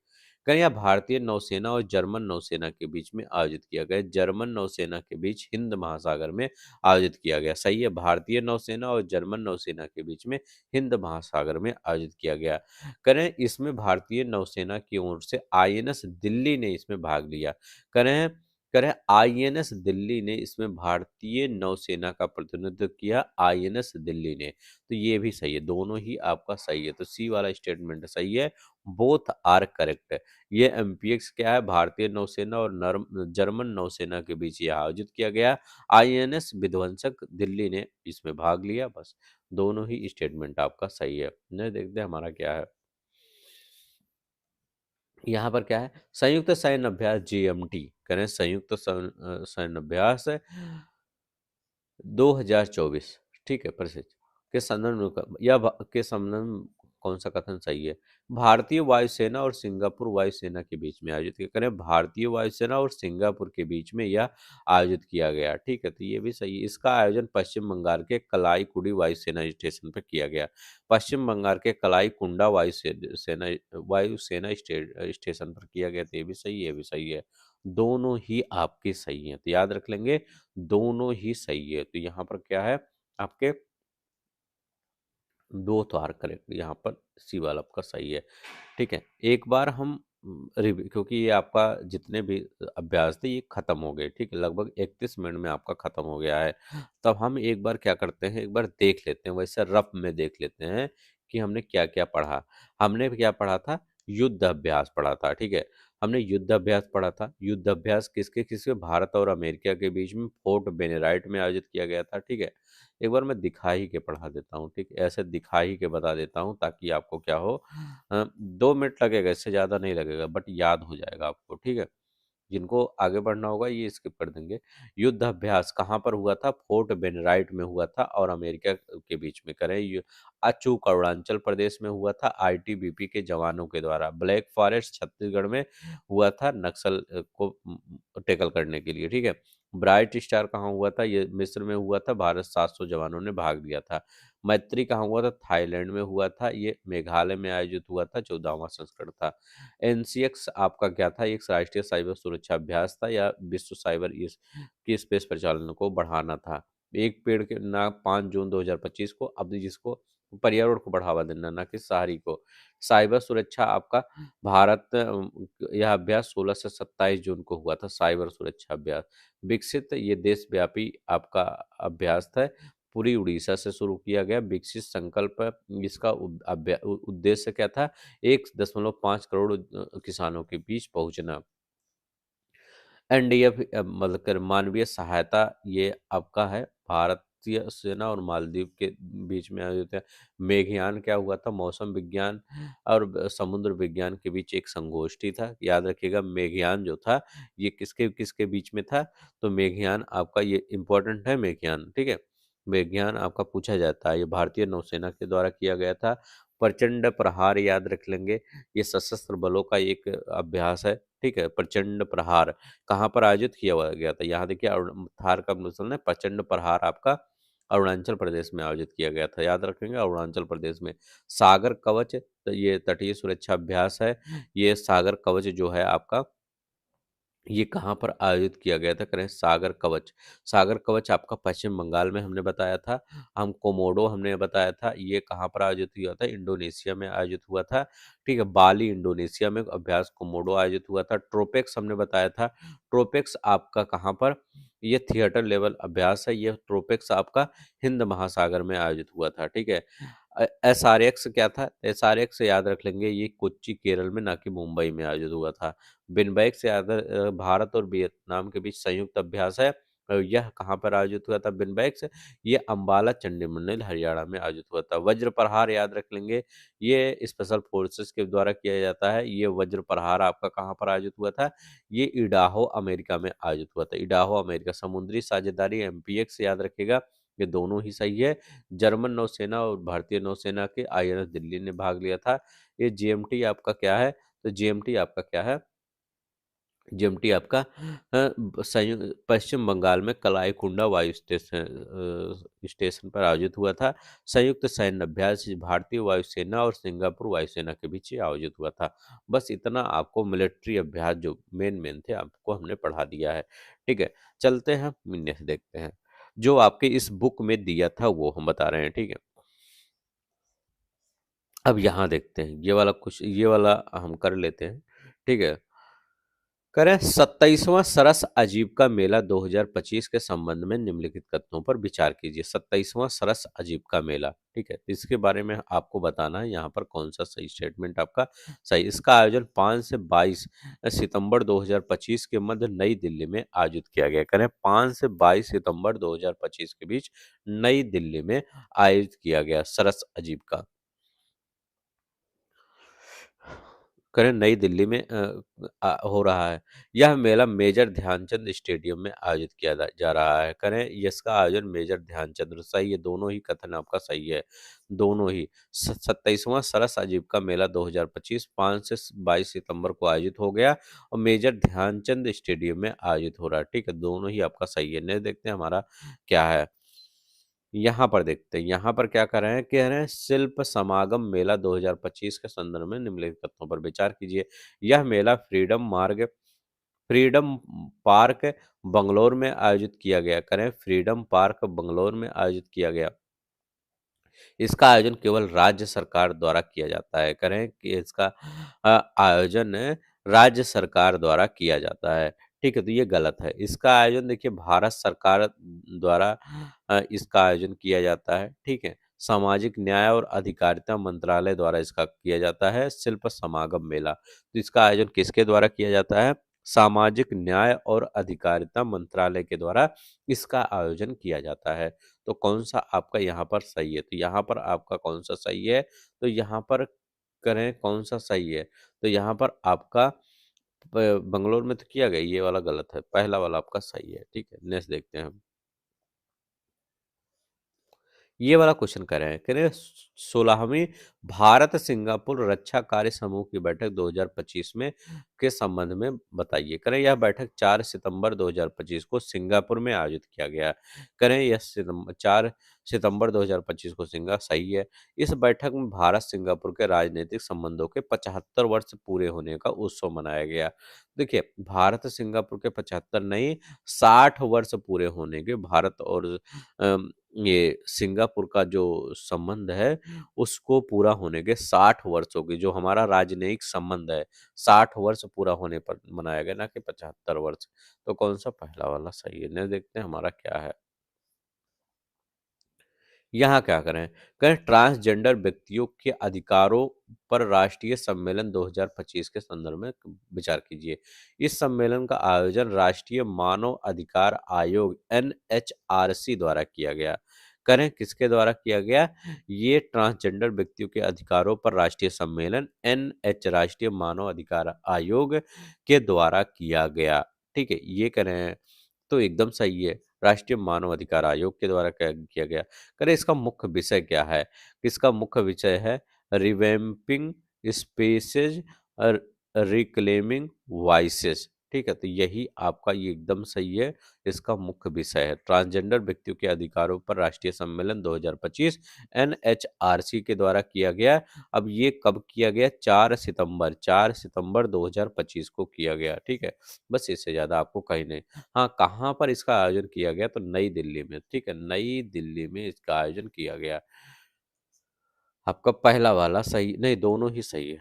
करें, या भारतीय नौसेना और जर्मन नौसेना के बीच में आयोजित किया गया। जर्मन नौसेना के बीच हिंद महासागर में आयोजित किया गया। सही है, भारतीय नौसेना और जर्मन नौसेना के बीच में हिंद महासागर में आयोजित किया गया। करें, इसमें भारतीय नौसेना की ओर से आईएनएस दिल्ली ने इसमें भाग लिया। करें करें आईएनएस दिल्ली ने इसमें भारतीय नौसेना का प्रतिनिधित्व किया, आईएनएस दिल्ली ने। तो ये भी सही है, दोनों ही आपका सही है, तो सी वाला स्टेटमेंट सही है। बोथ आर करेक्ट है। ये एमपीएक्स क्या है, भारतीय नौसेना और जर्मन नौसेना के बीच ये आयोजित किया गया। आईएनएस विध्वंसक दिल्ली ने इसमें भाग लिया। बस दोनों ही स्टेटमेंट आपका सही है। नहीं, देखते हैं हमारा क्या है। यहाँ पर क्या है, संयुक्त सैन्य अभ्यास जीएमटी। करें, संयुक्त सैन्य अभ्यास 2024, ठीक है, प्रसिद्ध के संदर्भ में के संबंध में कौन सा कथन सही है? भारतीय वायुसेना और सिंगापुर वायुसेना के बीच में आयोजित किया। करें, भारतीय वायुसेना और सिंगापुर के बीच में यह आयोजित किया गया, ठीक है, तो ये भी सही है। इसका आयोजन पश्चिम बंगाल के कलाईकुड़ी वायुसेना स्टेशन पर किया गया। पश्चिम बंगाल के कलाईकुंडा वायुसेना स्टेशन पर किया गया, तो ये भी सही है, ये भी सही है। दोनों ही आपके सही हैं, तो याद रख लेंगे दोनों ही सही है। तो यहाँ पर क्या है आपके, दो तो आर करेक्ट, यहाँ पर सी वाला आपका सही है। ठीक है, एक बार हम रिव्यू, क्योंकि ये आपका जितने भी अभ्यास थे ये खत्म हो गए, ठीक है, लगभग 31 मिनट में आपका खत्म हो गया है। तब हम एक बार क्या करते हैं, एक बार देख लेते हैं, वैसे रफ में देख लेते हैं कि हमने क्या क्या पढ़ा। हमने क्या पढ़ा था, युद्ध अभ्यास पढ़ा था, ठीक है। हमने युद्ध अभ्यास पढ़ा था। युद्ध अभ्यास किसके किसके, भारत और अमेरिका के बीच में फोर्ट बेनेराइट में आयोजित किया गया था, ठीक है। एक बार मैं दिखा ही के पढ़ा देता हूँ, ठीक है, ऐसे दिखा ही के बता देता हूँ ताकि आपको क्या हो, 2 मिनट लगेगा, इससे ज़्यादा नहीं लगेगा, बट याद हो जाएगा आपको, ठीक है। जिनको आगे बढ़ना होगा ये स्किप कर देंगे। युद्ध अभ्यास कहाँ पर हुआ था, फोर्ट बेनराइट में हुआ था और अमेरिका के बीच में। करें, अचूक अरुणाचल प्रदेश में हुआ था, आईटीबीपी के जवानों के द्वारा। ब्लैक फॉरेस्ट छत्तीसगढ़ में हुआ था, नक्सल को टेकल करने के लिए, ठीक है। ब्राइट स्टार कहाँ हुआ था, ये मिस्र में हुआ था, भारत 700 जवानों ने भाग लिया था। मैत्री कहाँ हुआ था, थाईलैंड में हुआ था, ये मेघालय में आयोजित हुआ था, 14वां संस्करण था। एनसीएक्स आपका क्या था, एक राष्ट्रीय साइबर सुरक्षा अभ्यास था या विश्व साइबर की स्पेस प्रचालन को बढ़ाना था। एक पेड़ के ना 5 जून 2025 को, अब जिसको पर्यावरण को बढ़ावा देना, ना कि शहरी को। साइबर सुरक्षा आपका भारत, यह अभ्यास 16 से 27 जून को हुआ था, साइबर सुरक्षा अभ्यास। विकसित, ये देशव्यापी आपका अभ्यास था, पूरी उड़ीसा से शुरू किया गया। विकसित संकल्प, इसका उद्देश्य क्या था, 1.5 करोड़ किसानों के बीच पहुंचना। एनडीएफ मतलब कर मानवीय सहायता, ये आपका है, भारतीय सेना और मालदीव के बीच में आयोजित है। मेघयान क्या हुआ था, मौसम विज्ञान और समुद्र विज्ञान के बीच एक संगोष्ठी था। याद रखिएगा, मेघयान जो था ये किसके किसके बीच में था, तो मेघयान आपका, ये इंपॉर्टेंट है मेघयान, ठीक है। मेघयान आपका पूछा जाता है, ये भारतीय नौसेना के द्वारा किया गया था। प्रचंड प्रहार याद रख लेंगे, ये सशस्त्र बलों का एक अभ्यास है, ठीक है। प्रचंड प्रहार कहाँ पर आयोजित किया हुआ गया था, यहाँ देखिए थार का मिसल है, प्रचंड प्रहार आपका अरुणाचल प्रदेश में आयोजित किया गया था, याद रखेंगे अरुणाचल प्रदेश में। सागर कवच, तो ये तटीय सुरक्षा अभ्यास है। ये सागर कवच जो है आपका, ये कहाँ पर आयोजित किया गया था, करें, सागर कवच। सागर कवच आपका पश्चिम बंगाल में हमने बताया था। हम कोमोडो हमने बताया था, ये कहाँ पर आयोजित हुआ था, इंडोनेशिया में आयोजित हुआ था, ठीक है। बाली इंडोनेशिया में अभ्यास कोमोडो आयोजित हुआ था। ट्रोपेक्स हमने बताया था। ट्रोपेक्स आपका कहाँ पर, ये थिएटर लेवल अभ्यास है, ये ट्रोपेक्स आपका हिंद महासागर में आयोजित हुआ था, ठीक है। SRX क्या था, SRX याद रख लेंगे, ये कोच्चि केरल में, ना कि मुंबई में आयोजित हुआ था। बिनबैक से भारत और वियतनाम के बीच संयुक्त अभ्यास है। यह कहाँ पर आयोजित हुआ था, बिनबैक से, ये अंबाला चंडीमंडल हरियाणा में आयोजित हुआ था। वज्र प्रहार याद रख लेंगे, ये स्पेशल फोर्सेस के द्वारा किया जाता है। ये वज्र प्रहार आपका कहाँ पर आयोजित हुआ था, ये इडाहो अमेरिका में आयोजित हुआ था, इडाहो अमेरिका। समुद्री साझेदारी एमपीएक्स याद रखिएगा, ये दोनों ही सही है। जर्मन नौसेना और भारतीय नौसेना के आईएनएस दिल्ली ने भाग लिया था। ये जीएमटी आपका क्या है, तो जीएमटी आपका क्या है, जेएमटी आपका पश्चिम बंगाल में कलाईकुंडा वायु स्टेशन पर आयोजित हुआ था। संयुक्त सैन्य अभ्यास भारतीय वायुसेना और सिंगापुर वायुसेना के बीच ये आयोजित हुआ था। बस इतना आपको मिलिट्री अभ्यास जो मेन मेन थे आपको हमने पढ़ा दिया है। ठीक है, चलते हैं नेक्स्ट देखते हैं। जो आपके इस बुक में दिया था वो हम बता रहे हैं। ठीक है, अब यहाँ देखते हैं ये वाला हम कर लेते हैं। ठीक है, करें 27वां सरस आजीविका मेला 2025 के संबंध में निम्नलिखित कथनों पर विचार कीजिए। 27वां सरस आजीविका मेला, ठीक है, तो इसके बारे में आपको बताना है यहाँ पर कौन सा सही स्टेटमेंट आपका सही। इसका आयोजन 5 से 22 सितंबर 2025 के मध्य नई दिल्ली में आयोजित किया गया। करें 5 से 22 सितंबर 2025 के बीच नई दिल्ली में आयोजित किया गया सरस आजीविका। करें नई दिल्ली में हो रहा है। यह मेला मेजर ध्यानचंद स्टेडियम में आयोजित किया जा रहा है। करें इसका आयोजन मेजर ध्यानचंद, सही है, दोनों ही कथन आपका सही है। दोनों ही 27वां सरस आजीविका मेला 2025 5 से 22 सितंबर को आयोजित हो गया और मेजर ध्यानचंद स्टेडियम में आयोजित हो रहा है। ठीक है, दोनों ही आपका सही है। नेक्स्ट देखते हैं हमारा क्या है। यहाँ पर देखते हैं, यहाँ पर क्या कह रहे हैं शिल्प समागम मेला 2025 के संदर्भ में निम्नलिखित तथ्यों पर विचार कीजिए। यह मेला फ्रीडम पार्क बंगलोर में आयोजित किया गया। करें फ्रीडम पार्क बंगलोर में आयोजित किया गया। इसका आयोजन केवल राज्य सरकार द्वारा किया जाता है। करें कि इसका आयोजन राज्य सरकार द्वारा किया जाता है। ठीक है, तो ये गलत है। इसका आयोजन देखिए भारत सरकार द्वारा इसका आयोजन किया जाता है। ठीक है, सामाजिक न्याय और अधिकारिता मंत्रालय द्वारा इसका किया जाता है शिल्प समागम मेला। तो इसका आयोजन किसके द्वारा किया जाता है? सामाजिक न्याय और अधिकारिता मंत्रालय के द्वारा इसका आयोजन किया जाता है। तो कौन सा आपका यहाँ पर सही है? तो यहाँ पर आपका कौन सा सही है? तो यहाँ पर करें कौन सा सही है? तो यहाँ पर आपका बंगलोर में तो किया गया, ये वाला गलत है, पहला वाला आपका सही है। ठीक है, नेक्स्ट देखते हैं हम। ये वाला क्वेश्चन कह रहे हैं 16वीं भारत सिंगापुर रक्षा कार्य समूह की बैठक 2025 में के संबंध में बताइए। करें यह बैठक 4 सितंबर 2025 को सिंगापुर में आयोजित किया गया। करें यह 4 सितंबर 2025 को सही है। इस बैठक में भारत सिंगापुर के राजनीतिक संबंधों के 75 वर्ष पूरे होने का उत्सव मनाया गया। देखिए भारत सिंगापुर के 75 नहीं 60 वर्ष पूरे होने के भारत और ये सिंगापुर का जो संबंध है उसको पूरा होने के 60 वर्ष हो गए। जो हमारा राजनयिक संबंध है 60 वर्ष पूरा होने पर मनाया गया, ना कि 75 वर्ष। तो कौन सा पहला वाला सही है? नहीं देखते हैं हमारा क्या है। यहाँ क्या करें ट्रांसजेंडर व्यक्तियों के अधिकारों पर राष्ट्रीय सम्मेलन 2025 के संदर्भ में विचार कीजिए। इस सम्मेलन का आयोजन राष्ट्रीय मानव अधिकार आयोग NHRC द्वारा किया गया। करें किसके द्वारा किया गया? ये ट्रांसजेंडर व्यक्तियों के अधिकारों पर राष्ट्रीय सम्मेलन राष्ट्रीय मानव अधिकार आयोग के द्वारा किया गया। ठीक है, ये करें तो एकदम सही है, राष्ट्रीय मानव अधिकार आयोग के द्वारा किया गया। करें इसका मुख्य विषय क्या है? इसका मुख्य विषय है रिवैम्पिंग स्पेसेज और रिक्लेमिंग वॉइसेस। ठीक है, तो यही आपका ये एकदम सही है। इसका मुख्य विषय है ट्रांसजेंडर व्यक्तियों के अधिकारों पर राष्ट्रीय सम्मेलन 2025 NHRC के द्वारा किया गया। अब ये कब किया गया? 4 सितंबर 2025 को किया गया। ठीक है, बस इससे ज्यादा आपको कहीं नहीं। हाँ, कहाँ पर इसका आयोजन किया गया? तो नई दिल्ली में। ठीक है, नई दिल्ली में इसका आयोजन किया गया। आपका पहला वाला सही नहीं, दोनों ही सही है,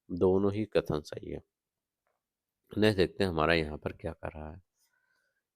दोनों ही कथन सही है। नेक्स्ट देखते हैं हमारा यहाँ पर क्या कर रहा है।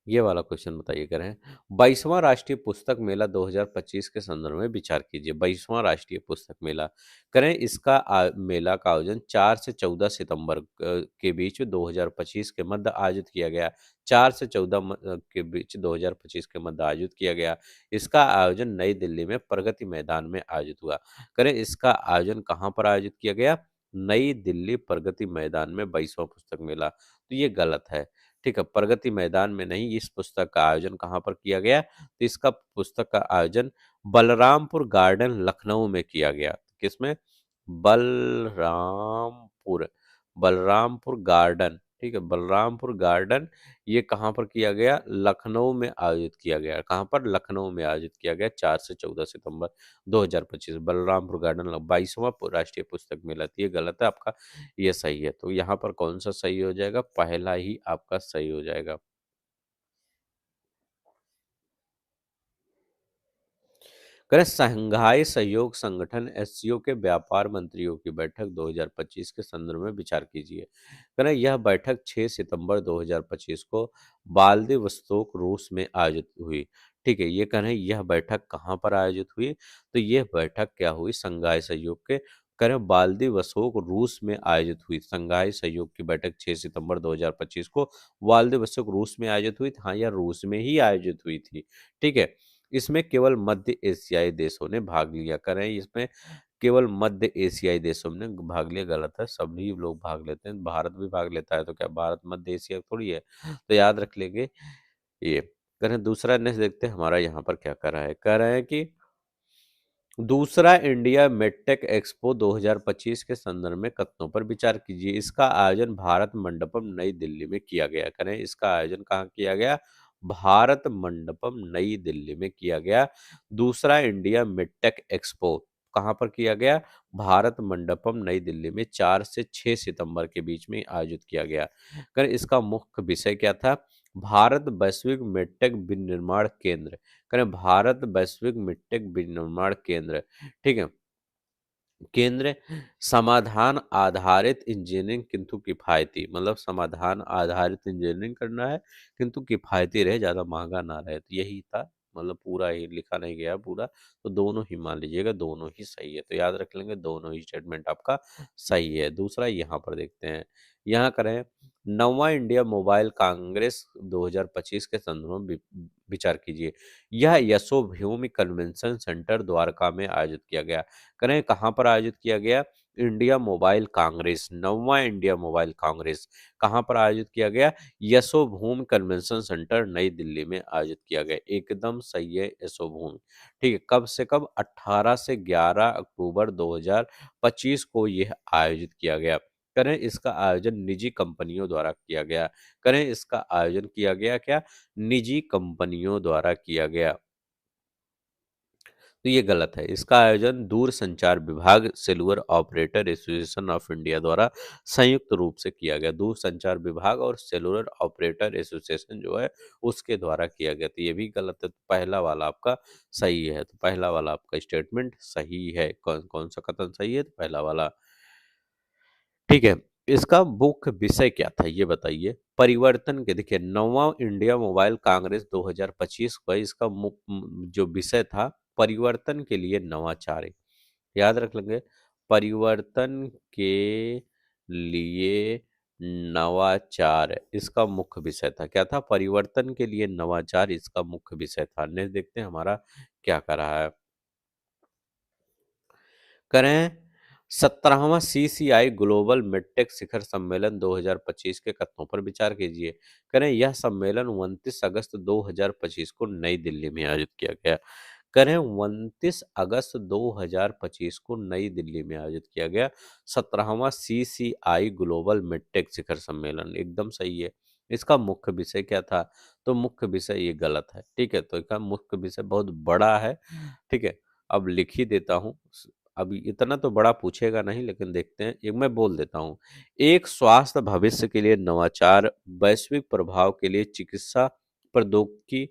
ये वाला क्वेश्चन बताइए करें 22वां राष्ट्रीय पुस्तक मेला 2025 के संदर्भ में विचार कीजिए। 22वां राष्ट्रीय पुस्तक मेला करें इसका मेला का आयोजन 4 से 14 सितंबर के बीच 2025 के मध्य आयोजित किया गया। 4 से 14 के बीच 2025 के मध्य आयोजित किया गया। इसका आयोजन नई दिल्ली में प्रगति मैदान में आयोजित हुआ। करें इसका आयोजन कहाँ पर आयोजित किया गया? नई दिल्ली प्रगति मैदान में 22वां पुस्तक मेला। तो ये गलत है। ठीक है, प्रगति मैदान में नहीं, इस पुस्तक का आयोजन कहाँ पर किया गया? तो इसका पुस्तक का आयोजन बलरामपुर गार्डन लखनऊ में किया गया। किसमें? बलरामपुर बलरामपुर गार्डन ठीक है, बलरामपुर गार्डन ये कहाँ पर किया गया? लखनऊ में आयोजित किया गया। कहाँ पर? लखनऊ में आयोजित किया गया 4 से 14 सितंबर 2025। बलरामपुर गार्डन 22वां राष्ट्रीय पुस्तक मेला। तो ये गलत है आपका, ये सही है। तो यहाँ पर कौन सा सही हो जाएगा? पहला ही आपका सही हो जाएगा। करें संघाई सहयोग संगठन एससीओ के व्यापार मंत्रियों की बैठक 2025 के संदर्भ में विचार कीजिए। करें यह बैठक 6 सितंबर 2025 को व्लादिवोस्तोक रूस में आयोजित हुई। ठीक है, ये करें यह बैठक कहाँ पर आयोजित हुई? तो यह बैठक क्या हुई? संघाई सहयोग के करें व्लादिवोस्तोक रूस में आयोजित हुई। संघाई सहयोग की बैठक 6 सितंबर 2025 को व्लादिवोस्तोक रूस में आयोजित हुई। हाँ, यह रूस में ही आयोजित हुई थी। ठीक है, इसमें केवल मध्य एशियाई देशों ने भाग लिया। करें इसमें केवल मध्य एशियाई देशों ने भाग लिया, गलत है। सभी लोग भाग लेते हैं, भारत भी भाग लेता है। तो क्या भारत मध्य एशिया थोड़ी है? तो याद रख लेंगे ये। करें दूसरा नेक्स्ट देखते हैं हमारा यहाँ पर क्या कर रहा है। कह रहे हैं कि दूसरा इंडिया मेडटेक एक्सपो 2025 के संदर्भ में कथनों पर विचार कीजिए। इसका आयोजन भारत मंडपम नई दिल्ली में किया गया। करें इसका आयोजन कहाँ किया गया? भारत मंडपम नई दिल्ली में किया गया। दूसरा इंडिया मेडटेक एक्सपो कहाँ पर किया गया? भारत मंडपम नई दिल्ली में 4 से 6 सितंबर के बीच में आयोजित किया गया। करें इसका मुख्य विषय क्या था? भारत वैश्विक मेडटेक विनिर्माण केंद्र। करें भारत वैश्विक मिडटेक विनिर्माण केंद्र। ठीक है, केंद्र समाधान आधारित इंजीनियरिंग किंतु किफायती, मतलब समाधान आधारित इंजीनियरिंग करना है किंतु किफायती रहे, ज्यादा महंगा ना रहे। तो यही था, मतलब पूरा ही लिखा नहीं गया पूरा। तो दोनों ही मान लीजिएगा, दोनों ही सही है। तो याद रख लेंगे दोनों ही स्टेटमेंट आपका सही है। दूसरा यहाँ पर देखते हैं, यहाँ करें नौवां इंडिया मोबाइल कांग्रेस 2025 के संदर्भ में विचार कीजिए। यह यशोभूमि कन्वेंशन सेंटर द्वारका में आयोजित किया गया। करें कहाँ पर आयोजित किया गया? इंडिया मोबाइल कांग्रेस, नौवां इंडिया मोबाइल कांग्रेस कहाँ पर आयोजित किया गया? यशोभूमि कन्वेंशन सेंटर नई दिल्ली में आयोजित किया गया। एकदम सही है, यशोभूमि। ठीक है, कब से कब? 18 से 11 अक्टूबर 2025 को यह आयोजित किया गया। करें इसका आयोजन निजी कंपनियों द्वारा किया गया। करें इसका आयोजन किया गया क्या? निजी कंपनियों द्वारा किया गया। तो ये गलत है। इसका आयोजन दूर संचार विभाग cellular operator association of India द्वारा संयुक्त रूप से किया गया। दूर संचार विभाग और सेलुलर ऑपरेटर एसोसिएशन जो है उसके द्वारा किया गया। तो ये भी गलत है। तो पहला वाला आपका सही है। तो पहला वाला आपका स्टेटमेंट सही है। कौन कौन सा कथन सही है? तो पहला वाला। ठीक है, इसका मुख्य विषय क्या था ये बताइए। परिवर्तन के, देखिए नौवां इंडिया मोबाइल कांग्रेस 2025 का इसका जो विषय था, परिवर्तन के लिए नवाचार है। याद रख लेंगे, परिवर्तन के लिए नवाचार इसका मुख्य विषय था। क्या था? परिवर्तन के लिए नवाचार इसका मुख्य विषय था। नेक्स्ट देखते हैं हमारा क्या कर रहा है। करें 17वां सीसीआई ग्लोबल मिडटेक शिखर सम्मेलन 2025 के कथनों पर विचार कीजिए। करें यह सम्मेलन 29 अगस्त 2025 को नई दिल्ली में आयोजित किया गया। करें 29 अगस्त 2025 को नई दिल्ली में आयोजित किया गया 17वां सीसीआई ग्लोबल मिडटेक शिखर सम्मेलन। एकदम सही है। इसका मुख्य विषय क्या था? तो मुख्य विषय ये गलत है। ठीक है, तो इसका मुख्य विषय बहुत बड़ा है। ठीक है, अब लिख ही देता हूँ। अभी इतना तो बड़ा पूछेगा नहीं, लेकिन देखते हैं। एक मैं बोल देता हूँ, एक स्वास्थ्य भविष्य के लिए नवाचार, वैश्विक प्रभाव के लिए चिकित्सा प्रौद्योगिकी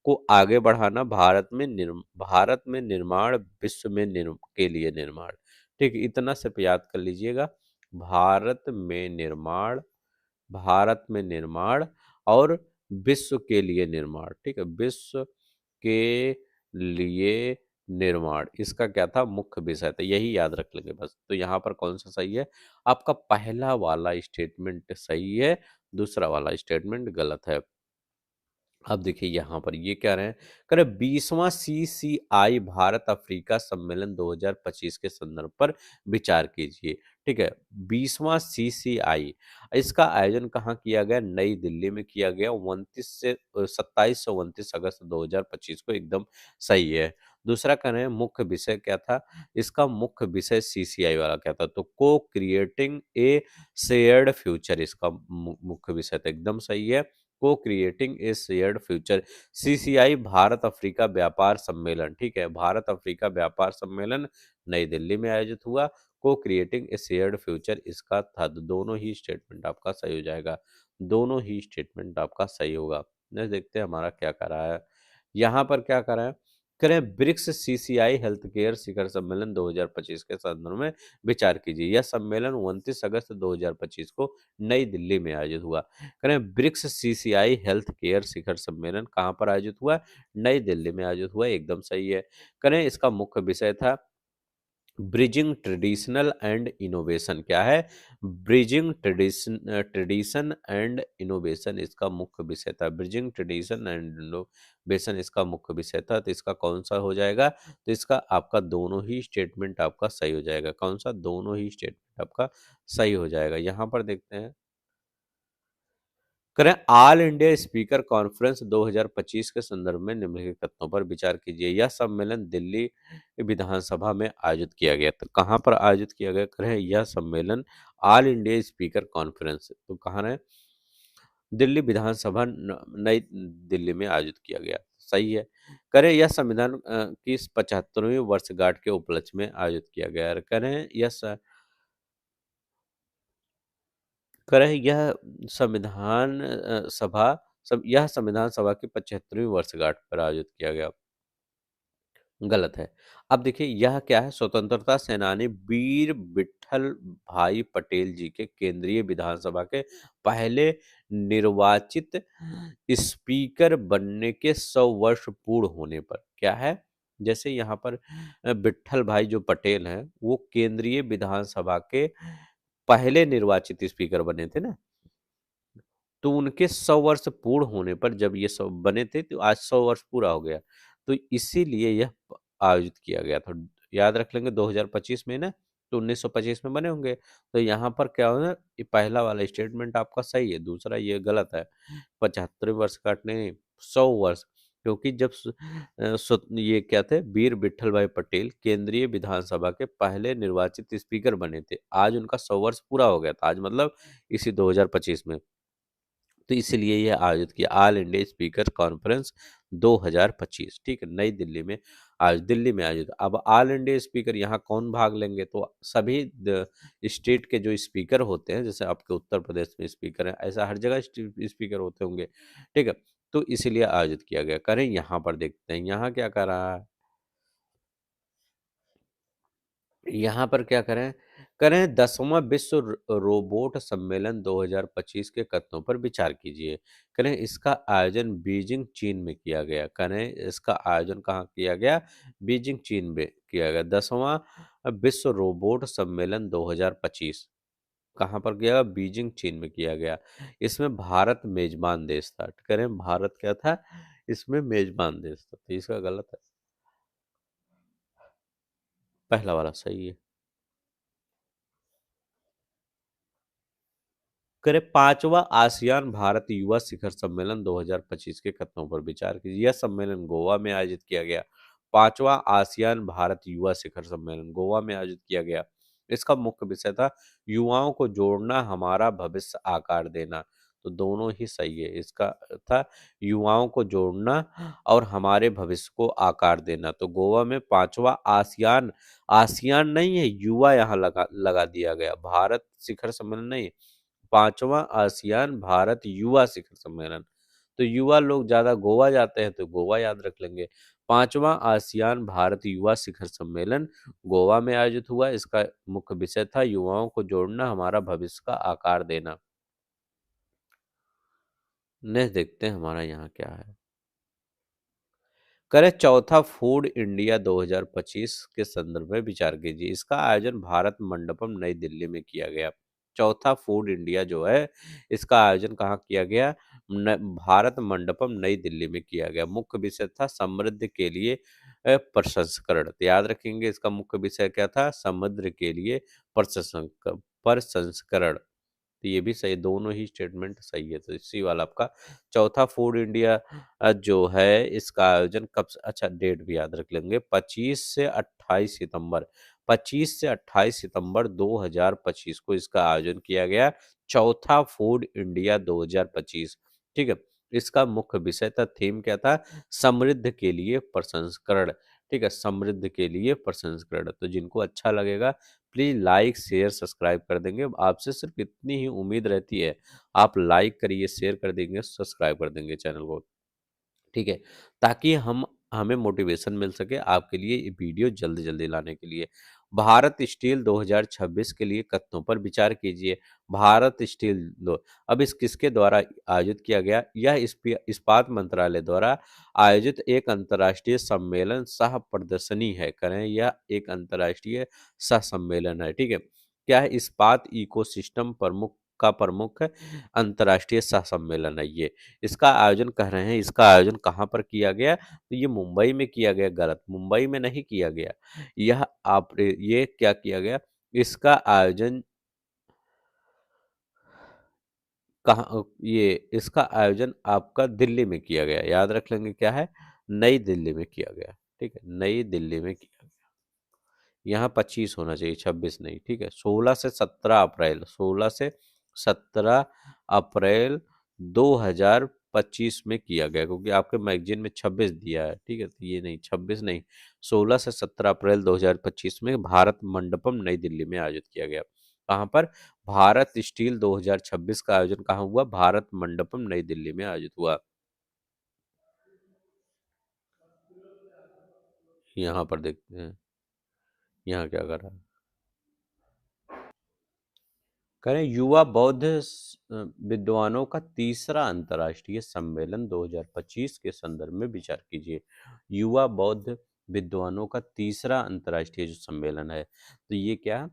को आगे बढ़ाना, भारत में निर्माण, विश्व में के लिए निर्माण। ठीक है, इतना सिर्फ याद कर लीजिएगा। भारत में निर्माण, भारत में निर्माण और विश्व के लिए निर्माण। ठीक है, विश्व के लिए निर्माण, इसका क्या था? मुख्य विषय था। यही याद रख लेंगे बस। तो यहाँ पर कौन सा सही है? आपका पहला वाला स्टेटमेंट सही है, दूसरा वाला स्टेटमेंट गलत है। अब देखिए यहाँ पर ये कह रहे हैं, कह रहे 20वां CCI भारत अफ्रीका सम्मेलन 2025 के संदर्भ पर विचार कीजिए। ठीक है, 20वां CCI इसका आयोजन कहाँ किया गया? नई दिल्ली में किया गया 27 से 29 अगस्त 2025 को, एकदम सही है। दूसरा कह रहे हैं मुख्य विषय क्या था? इसका मुख्य विषय CCI वाला क्या था? तो को क्रिएटिंग ए शेयर्ड फ्यूचर इसका मुख्य विषय था, एकदम सही है। को creating a shared future. CCI Bharat Africa व्यापार सम्मेलन, ठीक है, भारत अफ्रीका व्यापार सम्मेलन नई दिल्ली में आयोजित हुआ। को क्रिएटिंग ए शेयर्ड फ्यूचर इसका था। तो दोनों ही स्टेटमेंट आपका सही हो जाएगा, दोनों ही स्टेटमेंट आपका सही होगा। नेक्स्ट देखते हैं हमारा क्या कर रहा है। यहाँ पर क्या कर रहा है, करें ब्रिक्स CCI हेल्थ केयर शिखर सम्मेलन 2025 के संदर्भ में विचार कीजिए। यह सम्मेलन 29 अगस्त 2025 को नई दिल्ली में आयोजित हुआ। करें ब्रिक्स CCI हेल्थ केयर शिखर सम्मेलन कहाँ पर आयोजित हुआ? नई दिल्ली में आयोजित हुआ, एकदम सही है। करें इसका मुख्य विषय था ब्रिजिंग ट्रेडिशनल एंड इनोवेशन। क्या है? ब्रिजिंग ट्रेडिशन एंड इनोवेशन इसका मुख्य विषय था। ब्रिजिंग ट्रेडिशन एंड इनोवेशन इसका मुख्य विषय था। तो इसका कौन सा हो जाएगा? तो इसका आपका दोनों ही स्टेटमेंट आपका सही हो जाएगा। कौन सा? दोनों ही स्टेटमेंट आपका सही हो जाएगा। यहाँ पर देखते हैं, करें ऑल इंडिया स्पीकर कॉन्फ्रेंस 2025 के संदर्भ में निम्नलिखित तथ्यों पर विचार कीजिए। यह सम्मेलन दिल्ली विधानसभा में आयोजित किया गया। तो कहाँ पर आयोजित किया गया? करें यह सम्मेलन ऑल इंडिया स्पीकर कॉन्फ्रेंस, तो कहाँ है? दिल्ली विधानसभा नई दिल्ली में आयोजित किया गया, सही है। करें यह संविधान की 75वीं वर्षगांठ के उपलक्ष्य में आयोजित किया गया। करें यह करें यह संविधान सभा यह संविधान सभा की 75वीं वर्षगांठ पर आयोजित किया गया, गलत है। अब देखिए यह क्या है? स्वतंत्रता सेनानी वीर विट्ठल भाई पटेल जी के केंद्रीय विधानसभा के पहले निर्वाचित स्पीकर बनने के 100 वर्ष पूर्ण होने पर, क्या है? जैसे यहाँ पर विट्ठल भाई जो पटेल हैं वो केंद्रीय विधानसभा के पहले निर्वाचित स्पीकर बने थे ना, तो उनके 100 वर्ष पूर्ण होने पर, जब ये सब बने थे तो आज 100 वर्ष पूरा हो गया, तो इसीलिए यह आयोजित किया गया था। याद रख लेंगे 2025 में ना, तो 1925 में बने होंगे। तो यहाँ पर क्या होगा, ये पहला वाला स्टेटमेंट आपका सही है, दूसरा ये गलत है। 75 वर्ष काटने नहीं, 100 वर्ष, क्योंकि जब ये क्या थे, वीर विट्ठल भाई पटेल केंद्रीय विधानसभा के पहले निर्वाचित स्पीकर बने थे, आज उनका 100 वर्ष पूरा हो गया था, आज मतलब इसी 2025 में। तो इसलिए यह आयोजित किया ऑल इंडिया स्पीकर कॉन्फ्रेंस 2025, ठीक है, नई दिल्ली में, आज दिल्ली में आयोजित। अब ऑल इंडिया स्पीकर यहाँ कौन भाग लेंगे? तो सभी स्टेट के जो स्पीकर होते हैं, जैसे आपके उत्तर प्रदेश में स्पीकर है, ऐसा हर जगह स्पीकर होते होंगे, ठीक है, तो इसलिए आयोजित किया गया। करें यहाँ पर देखते हैं यहाँ क्या कर रहा है। यहाँ पर क्या करें, करें 10वां विश्व रोबोट सम्मेलन 2025 के कथनों पर विचार कीजिए। करें इसका आयोजन बीजिंग चीन में किया गया। करें इसका आयोजन कहाँ किया गया? बीजिंग चीन में किया गया। 10वां विश्व रोबोट सम्मेलन 2025 कहाँ पर किया गया? बीजिंग चीन में किया गया। इसमें भारत मेजबान देश था। करें भारत क्या था? इसमें मेजबान देश था, तो इसका गलत है, पहला वाला सही है। करें 5वां आसियान भारत युवा शिखर सम्मेलन 2025 के कथनों पर विचार कीजिए। यह सम्मेलन गोवा में आयोजित किया गया। 5वां आसियान भारत युवा शिखर सम्मेलन गोवा में आयोजित किया गया। इसका मुख्य विषय था युवाओं को जोड़ना, हमारा भविष्य आकार देना। तो दोनों ही सही है। इसका था युवाओं को जोड़ना और हमारे भविष्य को आकार देना। तो गोवा में 5वां आसियान, आसियान नहीं है, युवा यहाँ लगा लगा दिया गया, भारत शिखर सम्मेलन नहीं, 5वां आसियान भारत युवा शिखर सम्मेलन। तो युवा लोग ज्यादा गोवा जाते हैं, तो गोवा याद रख लेंगे। 5वां आसियान भारत युवा शिखर सम्मेलन गोवा में आयोजित हुआ। इसका मुख्य विषय था युवाओं को जोड़ना, हमारा भविष्य का आकार देना। नेक्स्ट देखते हैं हमारा यहाँ क्या है। करें चौथा फूड इंडिया 2025 के संदर्भ में विचार कीजिए। इसका आयोजन भारत मंडपम नई दिल्ली में किया गया। चौथा फूड इंडिया जो है इसका आयोजन कहाँ किया गया? भारत मंडपम नई दिल्ली में किया गया। मुख्य विषय था समृद्धि के लिए प्रसंस्करण। तो याद रखेंगे इसका मुख्य विषय क्या था? समुद्र के लिए प्रसंस्करण। तो ये भी सही, दोनों ही स्टेटमेंट सही है। तो इसी वाला आपका चौथा फूड इंडिया जो है इसका आयोजन कब अच्छा डेट भी याद रख लेंगे, 25 से 28 सितंबर, 25 से 28 सितंबर 2025 को इसका आयोजन किया गया। चौथा फूड इंडिया 2025। ठीक है। इसका मुख्य विषय था, थीम क्या था? समृद्ध के लिए प्रसंस्करण। ठीक है, समृद्ध के लिए प्रसंस्करण। तो जिनको अच्छा लगेगा प्लीज लाइक शेयर सब्सक्राइब कर देंगे। आपसे सिर्फ इतनी ही उम्मीद रहती है, आप लाइक करिए, शेयर कर देंगे, सब्सक्राइब कर देंगे चैनल को। ठीक है, ताकि हम हमें मोटिवेशन मिल सके आपके लिए ये वीडियो जल्दी जल्दी लाने के लिए। भारत स्टील 2026 के लिए कथनों पर विचार कीजिए। भारत स्टील दो अब इस किसके द्वारा आयोजित किया गया? यह इस्पात मंत्रालय द्वारा आयोजित एक अंतर्राष्ट्रीय सम्मेलन सह प्रदर्शनी है। करें, यह एक अंतर्राष्ट्रीय सह सम्मेलन है। ठीक है, क्या है? इस्पात इकोसिस्टम प्रमुख अंतर्राष्ट्रीय सह सम्मेलन है ये। इसका आयोजन कह रहे हैं, इसका आयोजन कहाँ पर किया गया? तो ये मुंबई में किया गया। गलत, मुंबई में नहीं किया गया। यह आप ये क्या किया गया? इसका आयोजन कहाँ? ये इसका आयोजन आपका दिल्ली में किया गया। याद रख लेंगे क्या है? नई दिल्ली में किया गया। ठीक है, नई दिल्ली में किया गया। यहाँ 25 होना चाहिए, 26 नहीं। ठीक है, 16 से 17 अप्रैल, 16 से 17 अप्रैल 2025 में किया गया, क्योंकि आपके मैगजीन में 26 दिया है। ठीक है, तो ये नहीं, 26 नहीं, 16 से 17 अप्रैल 2025 में भारत मंडपम नई दिल्ली में आयोजित किया गया। कहाँ पर? भारत स्टील 2026 का आयोजन कहाँ हुआ? भारत मंडपम नई दिल्ली में आयोजित हुआ। यहाँ पर देखते हैं, यहाँ क्या कर रहा है? करें, युवा बौद्ध विद्वानों का तीसरा अंतर्राष्ट्रीय सम्मेलन 2025 के संदर्भ में विचार कीजिए। युवा बौद्ध विद्वानों का तीसरा अंतर्राष्ट्रीय जो सम्मेलन है, तो ये क्या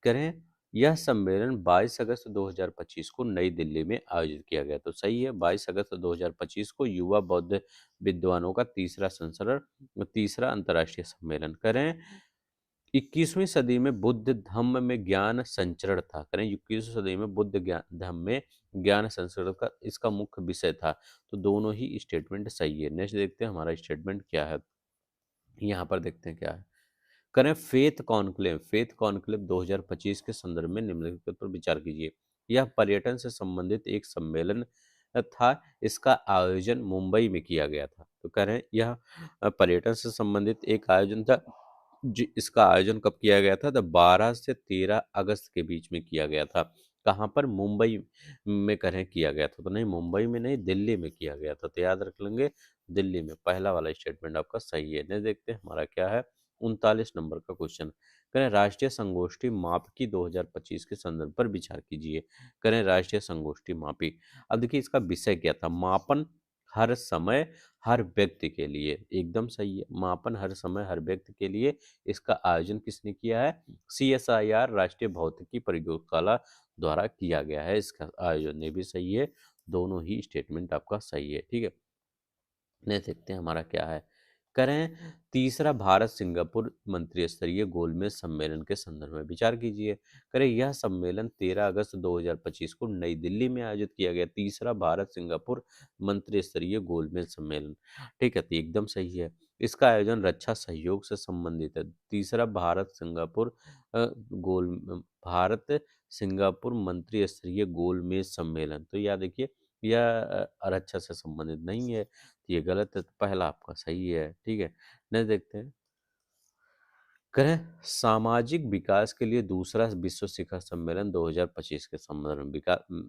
करें? यह सम्मेलन 22 अगस्त 2025 को नई दिल्ली में आयोजित किया गया। तो सही है, 22 अगस्त 2025 को युवा बौद्ध विद्वानों का तीसरा अंतर्राष्ट्रीय सम्मेलन। करें, 21वीं सदी में बुद्ध धम्म में ज्ञान संचरण था। करें, 21वीं सदी में बुद्ध ज्ञान धम्म में ज्ञान संचरण का इसका मुख्य विषय था। तो दोनों ही स्टेटमेंट सही है। नेक्स्ट देखते हैं हमारा स्टेटमेंट क्या है। यहाँ पर देखते हैं क्या है। करें, फेथ कॉन्क्लेव 2025 के संदर्भ में निम्नलिखित पर विचार कीजिए। यह पर्यटन से संबंधित एक सम्मेलन था। इसका आयोजन मुंबई में किया गया था। तो कह रहे हैं यह पर्यटन से संबंधित एक आयोजन था। जी, इसका आयोजन कब किया गया था? तो 12 से 13 अगस्त के बीच में किया गया था। कहाँ पर? मुंबई में करें किया गया था। तो नहीं, मुंबई में नहीं, दिल्ली में किया गया था। तो याद रख लेंगे, दिल्ली में। पहला वाला स्टेटमेंट आपका सही है। नहीं, देखते हैं हमारा क्या है। 39 नंबर का क्वेश्चन। करें, राष्ट्रीय संगोष्ठी मापिकी 2025 के संदर्भ पर विचार कीजिए। करें, राष्ट्रीय संगोष्ठी मापी। अब देखिए इसका विषय क्या था? मापन हर समय हर व्यक्ति के लिए। एकदम सही है, मापन हर समय हर व्यक्ति के लिए। इसका आयोजन किसने किया है? CSIR राष्ट्रीय भौतिकी प्रयोगशाला द्वारा किया गया है। इसका आयोजन, ये भी सही है। दोनों ही स्टेटमेंट आपका सही है। ठीक है, नहीं, देखते हैं हमारा क्या है। करें, तीसरा भारत सिंगापुर मंत्री स्तरीय गोलमेज सम्मेलन के संदर्भ में विचार कीजिए। करें, यह सम्मेलन 13 अगस्त 2025 को नई दिल्ली में आयोजित किया गया। तीसरा भारत सिंगापुर मंत्री स्तरीय गोलमेज सम्मेलन। ठीक है, तो एकदम सही है। इसका आयोजन रक्षा सहयोग से संबंधित है। तीसरा भारत सिंगापुर मंत्री स्तरीय गोलमेज सम्मेलन। तो याद देखिए, यह रक्षा से संबंधित नहीं है। ये गलत है, तो पहला आपका सही है। ठीक है, नेक्स्ट देखते हैं। करें, सामाजिक विकास के लिए दूसरा विश्व शिखर सम्मेलन 2025 के संदर्भ में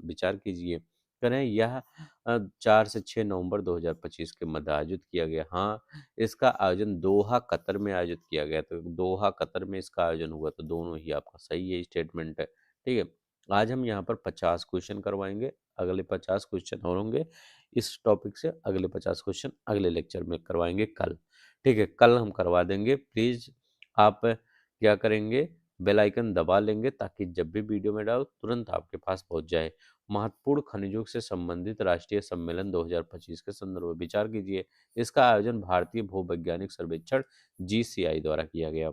विचार कीजिए। करें, यह 4 से 6 नवंबर 2025 के मध्य आयोजित किया गया। हाँ, इसका आयोजन दोहा कतर में आयोजित किया गया। तो दोहा कतर में इसका आयोजन हुआ। तो दोनों ही आपका सही है स्टेटमेंट है। ठीक है, आज हम यहाँ पर 50 क्वेश्चन करवाएंगे। अगले 50 क्वेश्चन और होंगे इस टॉपिक से। अगले 50 क्वेश्चन अगले लेक्चर में करवाएंगे कल। ठीक है, कल हम करवा देंगे। प्लीज़ आप क्या करेंगे? बेल आइकन दबा लेंगे ताकि जब भी वीडियो में डालो तुरंत आपके पास पहुंच जाए। महत्वपूर्ण खनिजों से संबंधित राष्ट्रीय सम्मेलन 2025 के संदर्भ में विचार कीजिए। इसका आयोजन भारतीय भूवैज्ञानिक सर्वेक्षण जीसीआई द्वारा किया गया।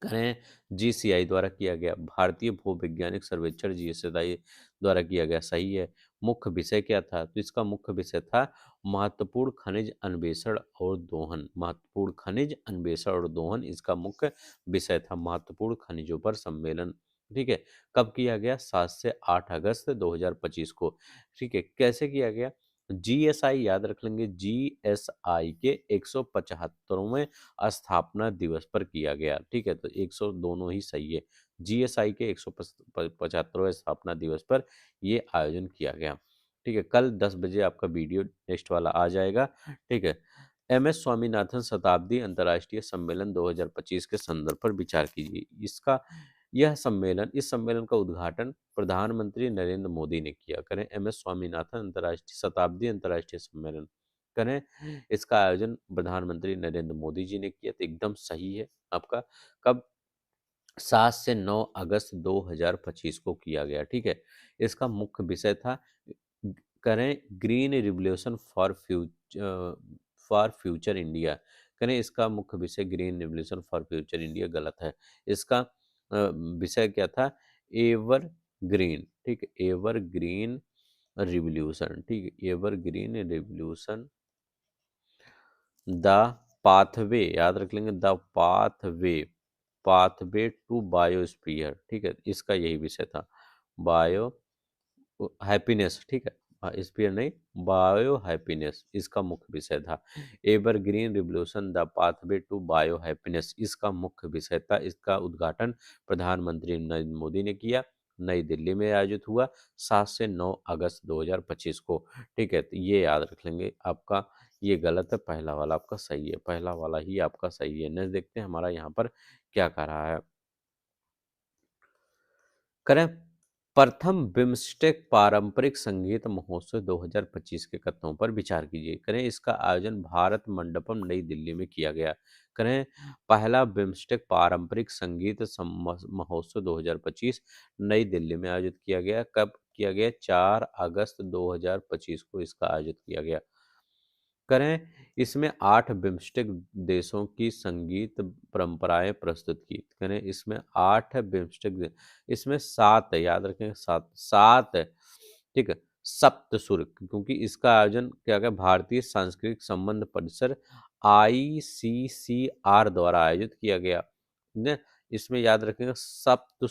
करें जीसीआई द्वारा किया गया, भारतीय भूवैज्ञानिक सर्वेक्षण जीसीआई द्वारा किया गया, सही है। मुख्य विषय क्या था? तो इसका मुख्य विषय था महत्वपूर्ण खनिज अन्वेषण और दोहन। महत्वपूर्ण खनिज अन्वेषण और दोहन इसका मुख्य विषय था। महत्वपूर्ण खनिजों पर सम्मेलन, ठीक है। कब किया गया? 7 से 8 अगस्त 2025 को, ठीक है। कैसे किया गया? जीएसआई याद रख लेंगे, जीएसआई के 175वें स्थापना दिवस पर किया गया, ठीक है। तो 100 दोनों ही सही है। जीएसआई के 175वें स्थापना दिवस पर ये आयोजन किया गया, ठीक है। कल 10 बजे आपका वीडियो नेक्स्ट वाला आ जाएगा, ठीक है। एम एस स्वामीनाथन शताब्दी अंतर्राष्ट्रीय सम्मेलन 2025 के संदर्भ पर विचार कीजिए। इस सम्मेलन का उद्घाटन प्रधानमंत्री नरेंद्र मोदी ने किया। करें एम एस स्वामीनाथन अंतर्राष्ट्रीय शताब्दी अंतर्राष्ट्रीय सम्मेलन, करें इसका आयोजन प्रधानमंत्री नरेंद्र मोदी जी ने किया। तो एकदम सही है आपका। कब? 7 से 9 अगस्त 2025 को किया गया, ठीक है। इसका मुख्य विषय था, करें green revolution for future India. करें इसका मुख्य विषय green revolution for future India, गलत है। इसका विषय क्या था? एवर ग्रीन, ठीक है, एवर ग्रीन रिवोल्यूशन, ठीक है, ever green revolution the pathway, याद रख लेंगे, the pathway, pathway to biosphere, ठीक है। इसका यही विषय था, बायो हैप्पीनेस, ठीक है। स्पीयर नहीं, बायो हैप्पीनेस इसका मुख्य विषय था। Evergreen revolution the pathway to bio happiness इसका मुख्य विषय था। इसका उद्घाटन प्रधानमंत्री नरेंद्र मोदी ने किया। नई दिल्ली में आयोजित हुआ 7 से 9 अगस्त 2025 को, ठीक है। तो ये याद रख लेंगे। आपका ये गलत है, पहला वाला आपका सही है, पहला वाला ही आपका सही है। नेक्स्ट देखते हैं हमारा यहाँ पर क्या कह रहा है। करें प्रथम बिम्स्टेक पारंपरिक संगीत महोत्सव 2025 के कथनों पर विचार कीजिए। करें इसका आयोजन भारत मंडपम नई दिल्ली में किया गया। करें पहला बिम्स्टेक पारंपरिक संगीत महोत्सव 2025 नई दिल्ली में आयोजित किया गया। कब किया गया? 4 अगस्त 2025 को इसका आयोजित किया गया। करें इसमें 8 बिम्स्टेक देशों की संगीत परंपराएं प्रस्तुत की। करें इसमें 8 इसमें 7 है, याद रखें, 7 है, ठीक है। सप्त सुर, क्योंकि इसका आयोजन क्या गया? भारतीय सांस्कृतिक संबंध परिसर आईसीसीआर द्वारा आयोजित किया गया ने। इसमें याद रखेंगे सप्त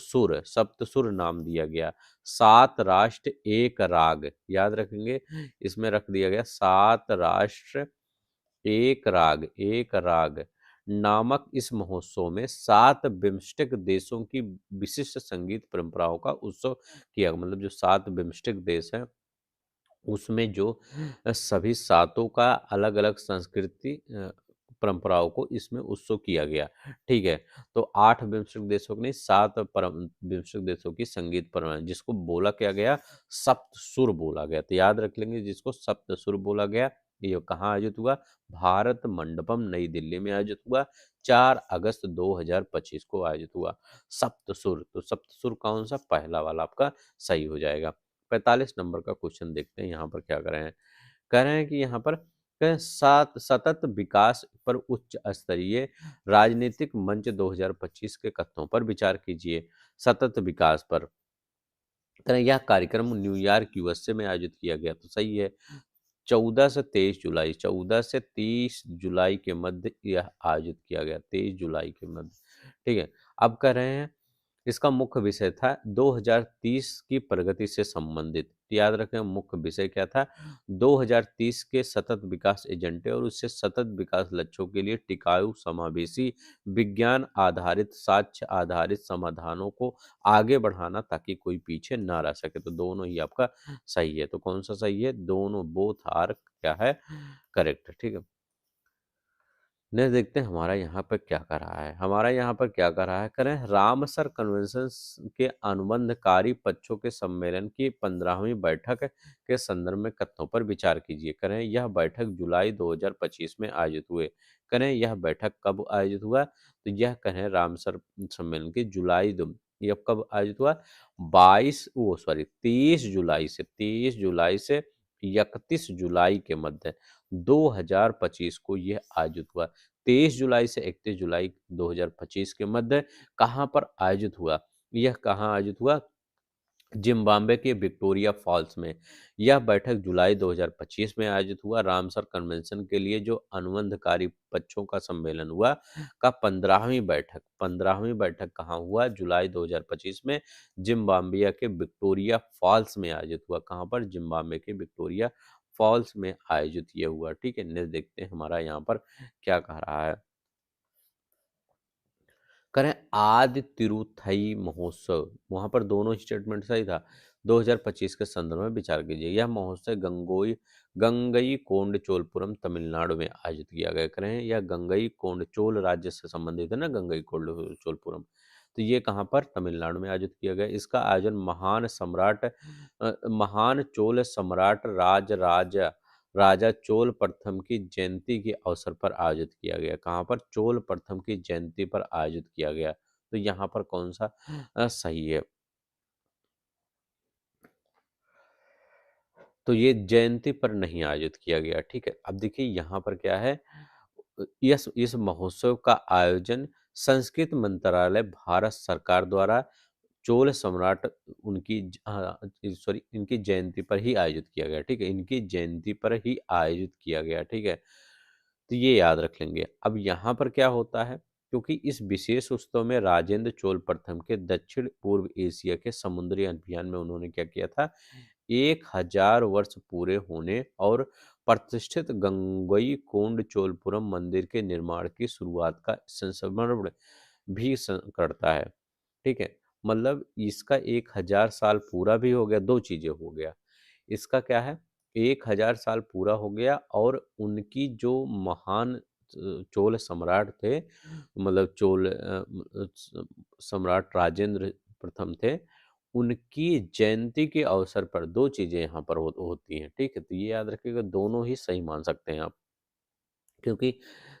सुर नाम दिया गया। 7 राष्ट्र एक राग, याद रखेंगे। इसमें रख दिया गया 7 राष्ट्र एक राग नामक इस महोत्सव में 7 बिम्स्टेक देशों की विशिष्ट संगीत परंपराओं का उत्सव किया। मतलब जो 7 बिम्स्टेक देश हैं उसमें जो सभी सातों का अलग अलग संस्कृति परंपराओं को इसमें उत्सव किया गया, ठीक है। तो 8 बिम्स्टेक देशों की नहीं, 7 बिम्स्टेक देशों की संगीत परंपरा, जिसको बोला क्या गया? सप्त सुर बोला गया। तो याद रख लेंगे, जिसको सप्त सुर बोला गया। ये कहाँ आयोजित हुआ? भारत मंडपम नई दिल्ली में आयोजित हुआ। 4 अगस्त 2025 को आयोजित हुआ। सप्त सुर, तो सप्त सुर कौन सा? पहला वाला आपका सही हो जाएगा। 45 नंबर का क्वेश्चन देखते हैं यहाँ पर क्या कर रहे हैं। कह रहे हैं कि यहाँ पर सतत विकास पर उच्च स्तरीय राजनीतिक मंच 2025 के कथनों पर विचार कीजिए। सतत विकास पर तरह यह कार्यक्रम न्यूयॉर्क यूएसए में आयोजित किया गया। तो सही है। 14 से 30 जुलाई के मध्य यह आयोजित किया गया। 23 जुलाई के मध्य, ठीक है। अब कह रहे हैं इसका मुख्य विषय था 2030 की प्रगति से संबंधित। याद रखें मुख्य विषय क्या था? 2030 के सतत विकास एजेंडे और उससे सतत विकास लक्ष्यों के लिए टिकाऊ, समावेशी, विज्ञान आधारित, साक्ष्य आधारित समाधानों को आगे बढ़ाना ताकि कोई पीछे ना रह सके। तो दोनों ही आपका सही है। तो कौन सा सही है? दोनों, बोथ आर क्या है? करेक्ट, ठीक है। नेक्स्ट देखते हैं हमारा यहाँ पर क्या कर रहा है। हमारा यहाँ पर क्या कर रहा है, करें रामसर कन्वेंशन के अनुबंधकारी पक्षों के सम्मेलन की 15वीं बैठक के संदर्भ में कथनों पर विचार कीजिए। करें यह बैठक जुलाई 2025 में आयोजित हुए। करें यह बैठक कब आयोजित हुआ, तो यह करें रामसर सम्मेलन की यह कब आयोजित हुआ, 23 जुलाई से 31 जुलाई के मध्य 2025 को यह आयोजित हुआ। 23 जुलाई से 31 जुलाई 2025 के मध्य कहाँ पर आयोजित हुआ, यह कहाँ आयोजित हुआ, जिम्बाब्वे के विक्टोरिया फॉल्स में। यह बैठक जुलाई 2025 में आयोजित हुआ। रामसर कन्वेंशन के लिए जो अनुबंधकारी पक्षों का सम्मेलन हुआ का 15वीं बैठक कहाँ हुआ, जुलाई 2025 में जिम्बाब्वे के विक्टोरिया फॉल्स में आयोजित हुआ। कहाँ पर, जिम्बाब्वे के विक्टोरिया फॉल्स में आयोजित ये हुआ। ठीक है, नेक्स्ट देखते हैं हमारा यहाँ पर क्या कह रहा है। करें आदि तिरुथई महोत्सव, वहां पर दोनों स्टेटमेंट सही था। 2025 के संदर्भ में विचार कीजिए। यह महोत्सव गंगई कोंडचोलपुरम तमिलनाडु में आयोजित किया गया। करें यह गंगई कोंडचोल राज्य से संबंधित है ना, गंगई कोंडचोलपुरम, तो ये कहाँ पर, तमिलनाडु में आयोजित किया गया। इसका आयोजन महान चोल सम्राट राजा चोल प्रथम की जयंती के अवसर पर आयोजित किया गया। कहाँ पर, चोल प्रथम की जयंती पर आयोजित किया गया। तो यहाँ पर कौन सा सही है, तो ये जयंती पर नहीं आयोजित किया गया। ठीक है, अब देखिए यहाँ पर क्या है, इस महोत्सव का आयोजन संस्कृत मंत्रालय भारत सरकार द्वारा चोल सम्राट इनकी जयंती पर ही आयोजित किया गया। ठीक है, इनकी जयंती पर ही आयोजित किया गया। ठीक है, तो ये याद रख लेंगे। अब यहाँ पर क्या होता है, क्योंकि इस विशेष उत्सव में राजेंद्र चोल प्रथम के दक्षिण पूर्व एशिया के समुद्री अभियान में उन्होंने क्या किया था, 1000 वर्ष पूरे होने और प्रतिष्ठित गंगई कोंड चोलपुरम मंदिर के निर्माण की शुरुआत का संस्मरण भी करता है। ठीक है, मतलब इसका 1000 साल पूरा भी हो गया, दो चीजें हो गया, इसका क्या है, 1000 साल पूरा हो गया और उनकी जो महान चोल सम्राट थे, मतलब सम्राट राजेंद्र प्रथम थे, उनकी जयंती के अवसर पर दो चीजें यहाँ पर होती हैं। ठीक है, तो ये याद रखिएगा, दोनों ही सही मान सकते हैं आप, क्योंकि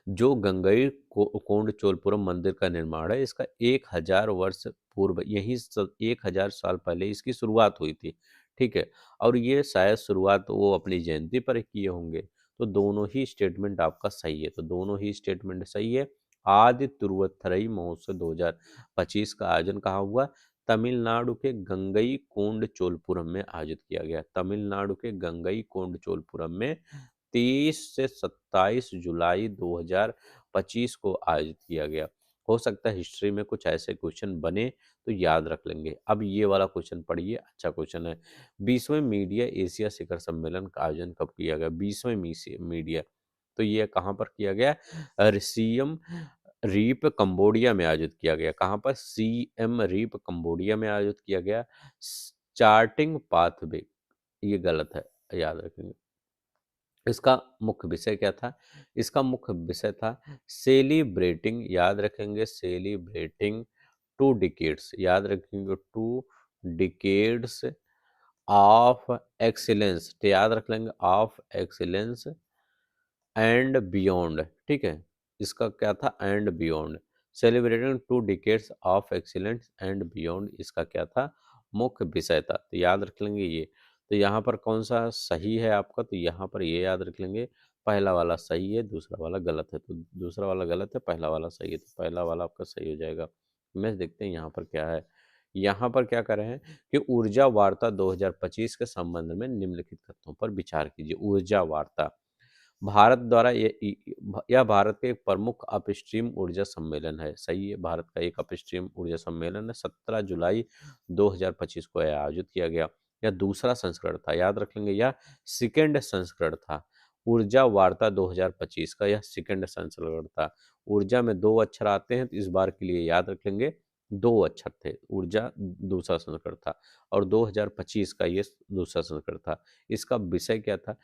जो गंगई कोंड चोलपुरम मंदिर का निर्माण है, इसका 1000 वर्ष पूर्व, 1000 साल पहले इसकी शुरुआत हुई थी। ठीक है, और ये शायद शुरुआत वो अपनी जयंती पर किए होंगे। तो दोनों ही स्टेटमेंट आपका सही है, तो दोनों ही स्टेटमेंट सही है। आदि तिरुवथरई महोत्सव 2025 का आयोजन कहाँ हुआ, तमिलनाडु के गंगई कोंड चोलपुरम में आयोजित किया गया। तमिलनाडु के गंगई कोंड चोलपुरम में 30 से 27 जुलाई 2025 को आयोजित किया गया। हो सकता है हिस्ट्री में कुछ ऐसे क्वेश्चन बने तो याद रख लेंगे। अब ये वाला क्वेश्चन पढ़िए, अच्छा क्वेश्चन है। 20वें मीडिया एशिया शिखर सम्मेलन का आयोजन कब किया गया, 20वें मीडिया, तो ये कहाँ पर किया गया, सीएम रीप कंबोडिया में आयोजित किया गया। कहाँ पर, सीएम रीप कंबोडिया में आयोजित किया गया। चार्टिंग पाथवे, ये गलत है, याद रखेंगे। इसका मुख्य विषय क्या था, इसका मुख्य विषय था सेलिब्रेटिंग, याद रखेंगे, सेलिब्रेटिंग 2 डिकेड्स, याद रखेंगे, 2 डिकेड्स ऑफ एक्सीलेंस, तो याद रख लेंगे ऑफ एक्सीलेंस एंड बियॉन्ड। ठीक है, इसका क्या था, and beyond, celebrating 2 decades of excellence and beyond, इसका क्या था, मुख्य विषय था। तो याद रख लेंगे ये। तो यहाँ पर कौन सा सही है आपका, तो यहाँ पर ये याद रख लेंगे, पहला वाला सही है, दूसरा वाला गलत है। तो दूसरा वाला गलत है, पहला वाला सही है, तो पहला वाला आपका सही हो जाएगा। मैं देखते हैं यहाँ पर क्या है। यहाँ पर क्या कर रहे हैं कि ऊर्जा वार्ता 2025 के संबंध में निम्नलिखित तथ्यों पर विचार कीजिए। ऊर्जा वार्ता भारत द्वारा यह भारत का एक प्रमुख अपस्ट्रीम ऊर्जा सम्मेलन है। सही है, भारत का एक अपस्ट्रीम ऊर्जा सम्मेलन है। 17 जुलाई 2025 को यह आयोजित किया गया। यह दूसरा संस्करण था, याद रख लेंगे, यह सेकेंड संस्करण था। ऊर्जा वार्ता 2025 का यह सेकेंड संस्करण था। ऊर्जा में 2 अक्षर आते हैं, तो इस बार के लिए याद रख लेंगे 2 अक्षर थे। ऊर्जा दूसरा संस्करण था और 2025 का ये दूसरा संस्करण था। इसका विषय क्या था,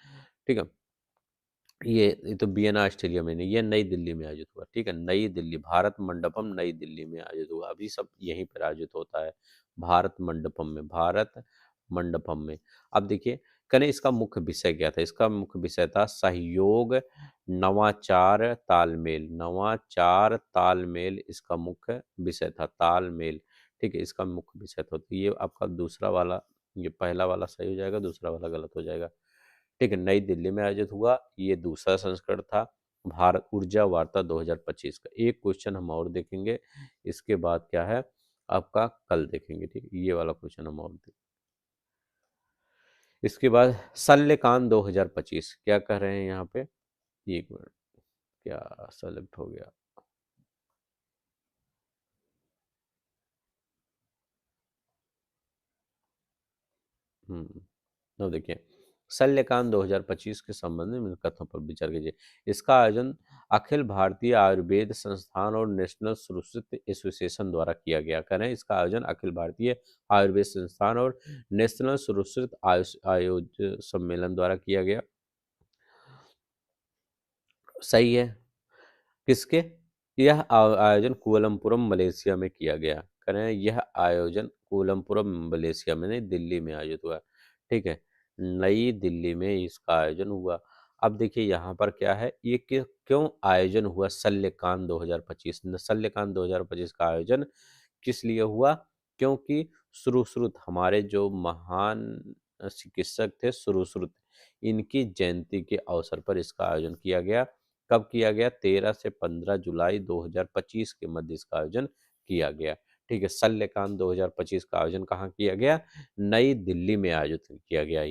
ठीक है, ये तो वियना ऑस्ट्रेलिया में नहीं, ये नई दिल्ली में आयोजित हुआ। ठीक है, नई दिल्ली, भारत मंडपम नई दिल्ली में आयोजित हुआ। अभी सब यहीं पर आयोजित होता है, भारत मंडपम में, भारत मंडपम में। अब देखिए, कने इसका मुख्य विषय क्या था? इसका मुख्य विषय था सहयोग, नवाचार, तालमेल। नवाचार, तालमेल इसका मुख्य विषय था, तालमेल। ठीक है, इसका मुख्य विषय था। तो ये आपका दूसरा वाला, ये पहला वाला सही हो जाएगा, दूसरा वाला गलत हो जाएगा। ठीक है, नई दिल्ली में आयोजित हुआ, ये दूसरा संस्करण था। भारत ऊर्जा वार्ता 2025 का एक क्वेश्चन हम और देखेंगे। इसके बाद क्या है आपका, कल देखेंगे। ठीक है, ये वाला क्वेश्चन हम और देखेंगे। इसके बाद शल्यकान 2025 क्या कह रहे हैं यहाँ पे? एक मिनट, क्या सेलेक्ट हो गया? हम्म, तो देखिए, शल्यकान 2025 के संबंध में कथनों पर विचार कीजिए। इसका आयोजन अखिल भारतीय आयुर्वेद संस्थान और नेशनल सुश्रुत एसोसिएशन द्वारा किया गया। करें, इसका आयोजन अखिल भारतीय आयुर्वेद संस्थान और नेशनल सुश्रुत आयोज सम्मेलन द्वारा किया गया। सही है। किसके? यह आयोजन कुआलालंपुरम मलेशिया में किया गया। करें, यह आयोजन कुआलालंपुरम मलेशिया में नहीं, दिल्ली में आयोजित हुआ। ठीक है, नई दिल्ली में इसका आयोजन हुआ। अब देखिए यहाँ पर क्या है, ये क्यों आयोजन हुआ शल्यकान 2025? शल्यकान 2025 का आयोजन किस लिए हुआ? क्योंकि सुश्रुत, हमारे जो महान चिकित्सक थे सुश्रुत, इनकी जयंती के अवसर पर इसका आयोजन किया गया। कब किया गया? 13 से 15 जुलाई 2025 के मध्य इसका आयोजन किया गया। ठीक है, शल्यकान 2025 का आयोजन कहाँ किया गया? नई दिल्ली में आयोजित किया गया।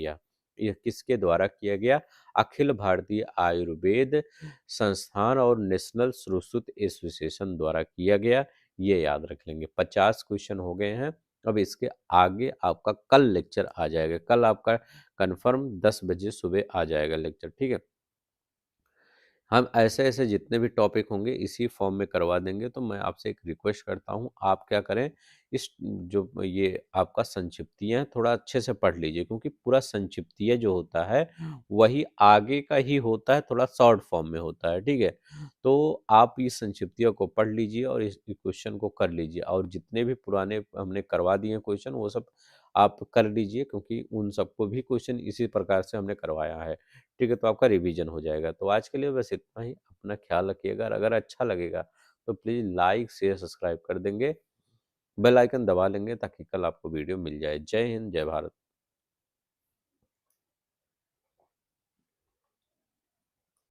यह किसके द्वारा किया गया? अखिल भारतीय आयुर्वेद संस्थान और नेशनल सुश्रुत एसोसिएशन द्वारा किया गया। ये याद रख लेंगे। 50 क्वेश्चन हो गए हैं। अब इसके आगे आपका कल लेक्चर आ जाएगा। कल आपका कंफर्म 10 बजे सुबह आ जाएगा लेक्चर। ठीक है, हम ऐसे ऐसे जितने भी टॉपिक होंगे इसी फॉर्म में करवा देंगे। तो मैं आपसे एक रिक्वेस्ट करता हूँ, आप क्या करें, इस जो ये आपका संक्षिप्तीय है थोड़ा अच्छे से पढ़ लीजिए, क्योंकि पूरा संक्षिप्तीय जो होता है वही आगे का ही होता है, थोड़ा शॉर्ट फॉर्म में होता है। ठीक है, तो आप इस संक्षिप्तीय को पढ़ लीजिए और इस क्वेश्चन को कर लीजिए, और जितने भी पुराने हमने करवा दिए हैं क्वेश्चन वो सब आप कर लीजिए, क्योंकि उन सबको भी क्वेश्चन इसी प्रकार से हमने करवाया है। ठीक है, तो आपका रिवीजन हो जाएगा। तो आज के लिए बस इतना ही। अपना ख्याल रखिएगा। अगर अच्छा लगेगा तो प्लीज़ लाइक शेयर सब्सक्राइब कर देंगे, बेल आइकन दबा लेंगे ताकि कल आपको वीडियो मिल जाए। जय हिंद, जय भारत।